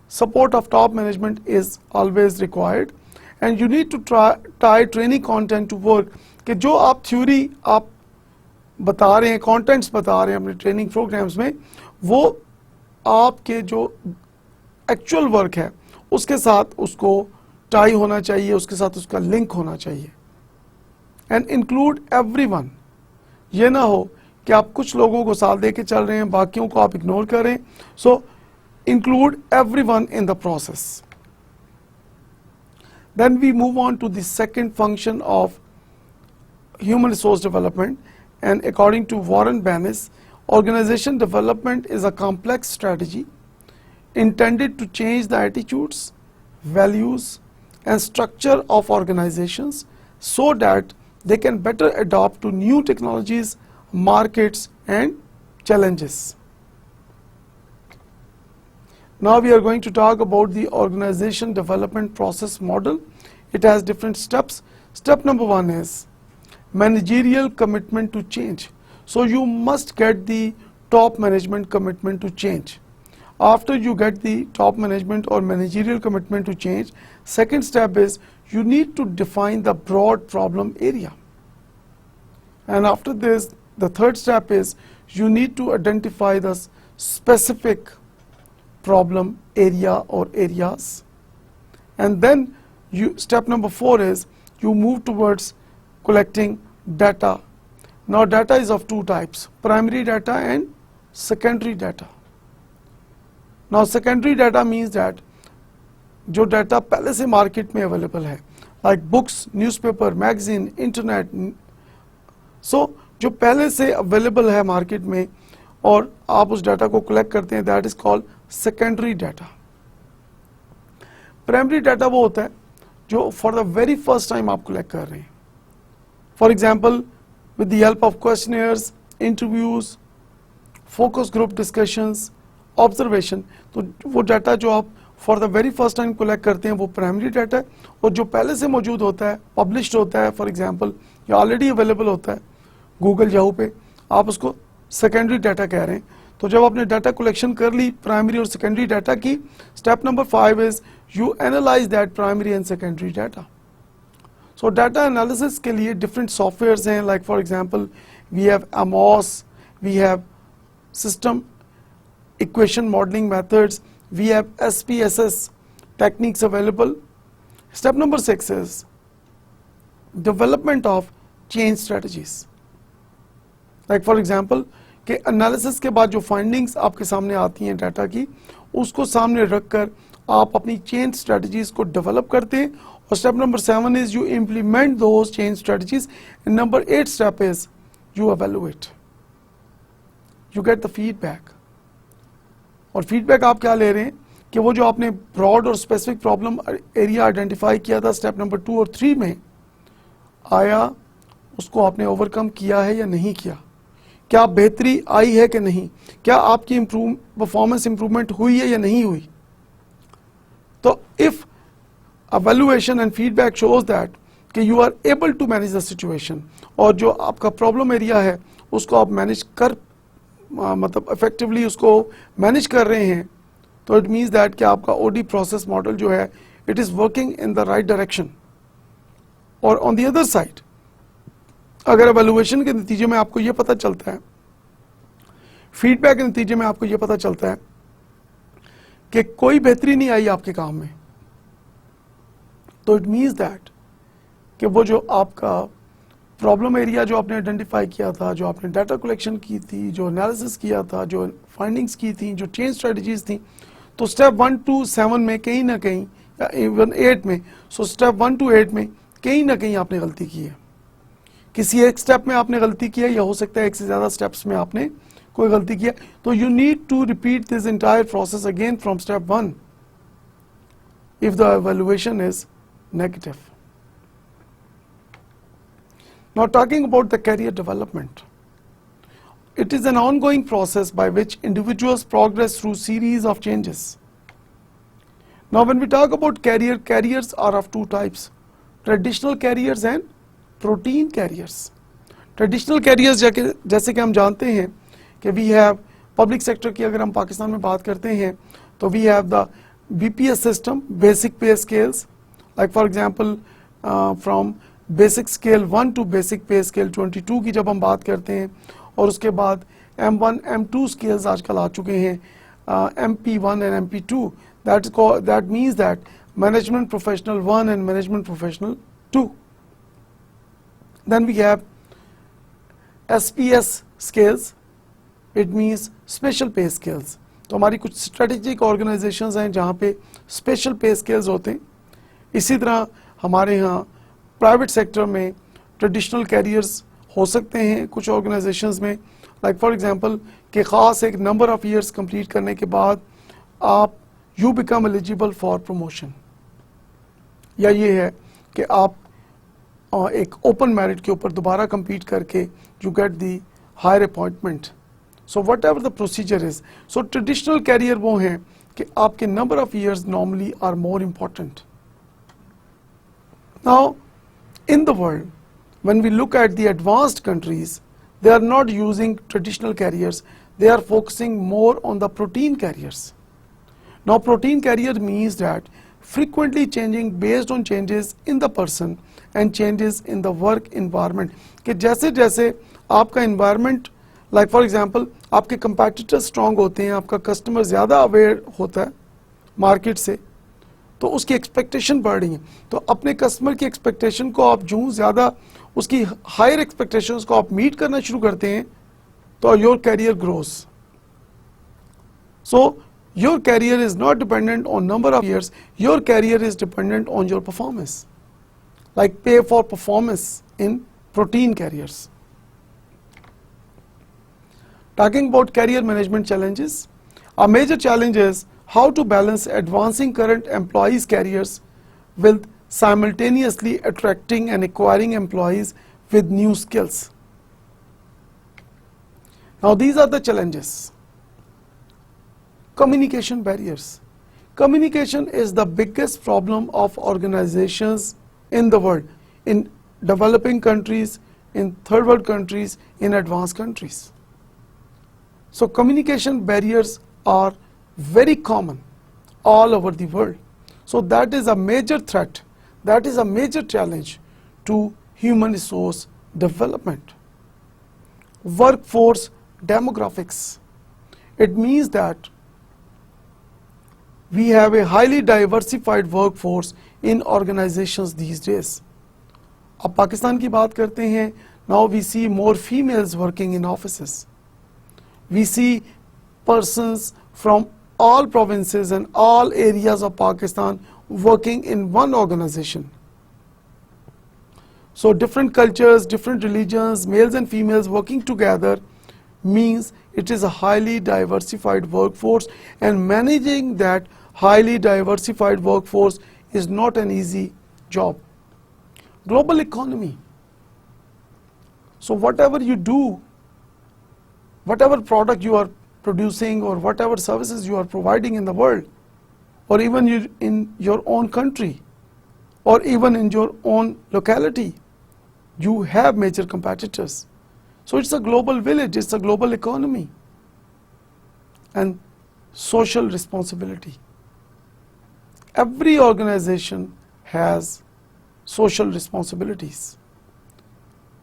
Support of top management is always required, and you need to tie training content to work. कि जो आप थ्योरी आप बता रहे हैं, कंटेंट्स बता रहे हैं अपने ट्रेनिंग प्रोग्राम्स में, वो आपके जो एक्चुअल वर्क है उसके साथ उसको टाई होना चाहिए, उसके साथ उसका लिंक होना चाहिए. And include everyone. ये ना हो कि आप कुछ लोगों को साथ दे के चल रहे हैं, बाकियों को आप इग्नोर करें. सो include everyone in the process. Then we move on to the second function of human resource development, and according to Warren Bennis, organization development is a complex strategy intended to change the attitudes, values, and structure of organizations so that they can better adapt to new technologies, markets, and challenges. Now we are going to talk about the organization development process model. It has different steps. Step number 1 is managerial commitment to change. So you must get the top management commitment to change. After you get the top management or managerial commitment to change, second step is you need to define the broad problem area. And after this, the third step is you need to identify the specific problem area or areas. And then step number 4 is you move towards collecting data. Now data is of two types, primary data and secondary data. Now secondary data means that जो data पहले से market में available है, like books, newspaper, magazine, internet, so जो पहले से available है market में और आप उस डाटा को कलेक्ट करते हैं, that is called secondary data. Primary data वो होता है जो for the very first time आप कलेक्ट कर रहे हैं. For example with the help of questionnaires, interviews, focus group discussions, observation, तो वो डाटा जो आप for the very first time collect करते हैं वो प्राइमरी डाटा है. और जो पहले से मौजूद होता है, पब्लिश्ड होता है, फॉर एग्जाम्पल या ऑलरेडी अवेलेबल होता है गूगल, याहू पे, आप उसको सेकेंडरी डाटा कह रहे हैं. तो जब आपने डाटा कलेक्शन कर ली प्राइमरी और सेकेंडरी डाटा की, step number 5 is you analyse that primary and secondary data. So data analysis के लिए डिफरेंट सॉफ्टवेयर्स हैं, like for example we have AMOS, we have system equation modelling methods, we have SPSS techniques available. Step number 6 is development of change strategies. Like for example कि analysis के बाद जो findings आपके सामने आती हैं data की, उसको सामने रखकर आप अपनी चेंज स्ट्रेटजीज को डेवलप करते हैं. और step number 7 is you implement those change strategies. And number 8 step is you evaluate, you get the feedback. और फीडबैक आप क्या ले रहे हैं कि वो जो आपने ब्रॉड और स्पेसिफिक प्रॉब्लम एरिया आइडेंटिफाई किया था स्टेप नंबर 2 और 3 में, आया उसको आपने ओवरकम किया है या नहीं किया, क्या बेहतरी आई है कि नहीं, क्या आपकी परफॉर्मेंस इंप्रूवमेंट हुई है या नहीं हुई. तो if evaluation and feedback shows that कि you are able to manage the situation और जो आपका प्रॉब्लम एरिया है उसको आप मैनेज कर मतलब इफेक्टिवली उसको मैनेज कर रहे हैं, तो इट मीन्स दैट कि आपका OD प्रोसेस मॉडल जो है it is working in the right direction. और ऑन द अदर साइड अगर एवेल्युएशन के नतीजे में आपको ये पता चलता है, फीडबैक के नतीजे में आपको ये पता चलता है कि कोई बेहतरी नहीं आई आपके काम में, तो इट मीन्स दैट कि वो जो आपका प्रॉब्लम एरिया जो आपने आइडेंटिफाई किया था, जो आपने डाटा कलेक्शन की थी, जो एनालिसिस किया था, जो फाइंडिंग्स की थी, जो चेंज स्ट्रेटजीज थी, तो स्टेप 1 to 7 में कहीं ना कहीं या इवन 8 में, सो स्टेप 1 to 8 में कहीं ना कहीं आपने गलती की है. किसी एक स्टेप में आपने गलती की है या हो सकता है एक से ज़्यादा स्टेप्स में आपने कोई गलती की है. तो you need to repeat this entire process again from step 1 if the evaluation is negative. Now talking about the career development, it is an ongoing process by which individuals progress through series of changes. Now when we talk about career, careers are of two types, traditional careers and routine careers. Traditional careers जैसे कि हम जानते हैं कि we have public sector की अगर हम पाकिस्तान में बात करते हैं तो we have the BPS system, basic pay scales, like for example from basic scale 1 to basic pay scale 22 की जब हम बात करते हैं, और उसके बाद M1 M2 scales आजकल आ चुके हैं, MP1 and MP2, that means that management professional 1 and management professional 2. Then we have SPS scales, it means special pay scales. तो हमारी कुछ स्ट्रेटेजिक ऑर्गेनाइजेशंस हैं जहाँ पे स्पेशल पे स्केल्स होते हैं। इसी तरह हमारे यहाँ प्राइवेट सेक्टर में ट्रेडिशनल कैरियर्स हो सकते हैं कुछ ऑर्गेनाइजेशंस में, लाइक फॉर एग्जांपल कि ख़ास एक नंबर ऑफ़ ईयर्स कंप्लीट करने के बाद आप you become eligible for promotion, या ये है कि आप एक ओपन मेरिट के ऊपर दोबारा compete करके you get the higher appointment. So what the procedure is, so traditional career वो हैं कि आपके number of years normally are more important. Now in the world, when we look at the advanced countries, they are not using traditional carriers, they are focusing more on the protein carriers. Now protein carrier means that frequently changing based on changes in the person and changes in the work environment, कि जैसे जैसे आपका environment, like for example आपके competitors strong होते हैं, आपका customer ज़्यादा aware होता है market से, तो उसकी एक्सपेक्टेशन बढ़ रही है, तो अपने कस्टमर की एक्सपेक्टेशन को आप जो ज़्यादा उसकी हायर एक्सपेक्टेशंस को आप मीट करना शुरू करते हैं तो your career grows. So your career is not dependent on number of years, your career is dependent on your performance, like pay for performance in protein careers. Talking about career management challenges, a major challenge is how to balance advancing current employees' careers with simultaneously attracting and acquiring employees with new skills. Now these are the challenges. Communication barriers. Communication is the biggest problem of organizations in the world, in developing countries, in third world countries, in advanced countries. So communication barriers are very common all over the world. So that is a major threat, that is a major challenge to human resource development. Workforce demographics. It means that we have a highly diversified workforce in organizations these days. अब पाकिस्तान की बात करते हैं, now we see more females working in offices. We see persons from all provinces and all areas of Pakistan working in one organization. So different cultures, different religions, males and females working together means it is a highly diversified workforce, and managing that highly diversified workforce is not an easy job. Global economy. So whatever you do, whatever product you are producing or whatever services you are providing in the world, or even in your own country, or even in your own locality, you have major competitors. So it's a global village, it's a global economy. And social responsibility. Every organization has social responsibilities.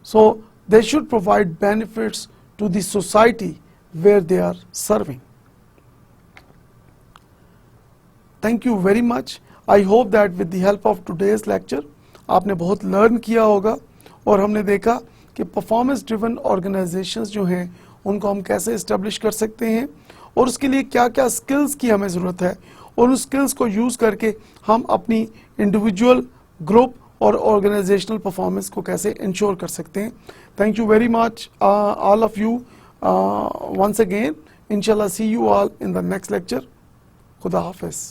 So they should provide benefits to the society where they are serving. Thank you very much. I hope that with the help of today's lecture आपने बहुत learn किया होगा, और हमने देखा कि performance driven organisations जो हैं उनको हम कैसे इस्टेब्लिश कर सकते हैं, और उसके लिए क्या क्या स्किल्स की हमें ज़रूरत है, और उन स्किल्स को यूज़ करके हम अपनी इंडिविजुअल, ग्रुप और ऑर्गेनाइजेशनल परफॉर्मेंस को कैसे इंश्योर कर सकते हैं. Thank you very much all of you once again. Inshallah, see you all in the next lecture. Khuda Hafiz.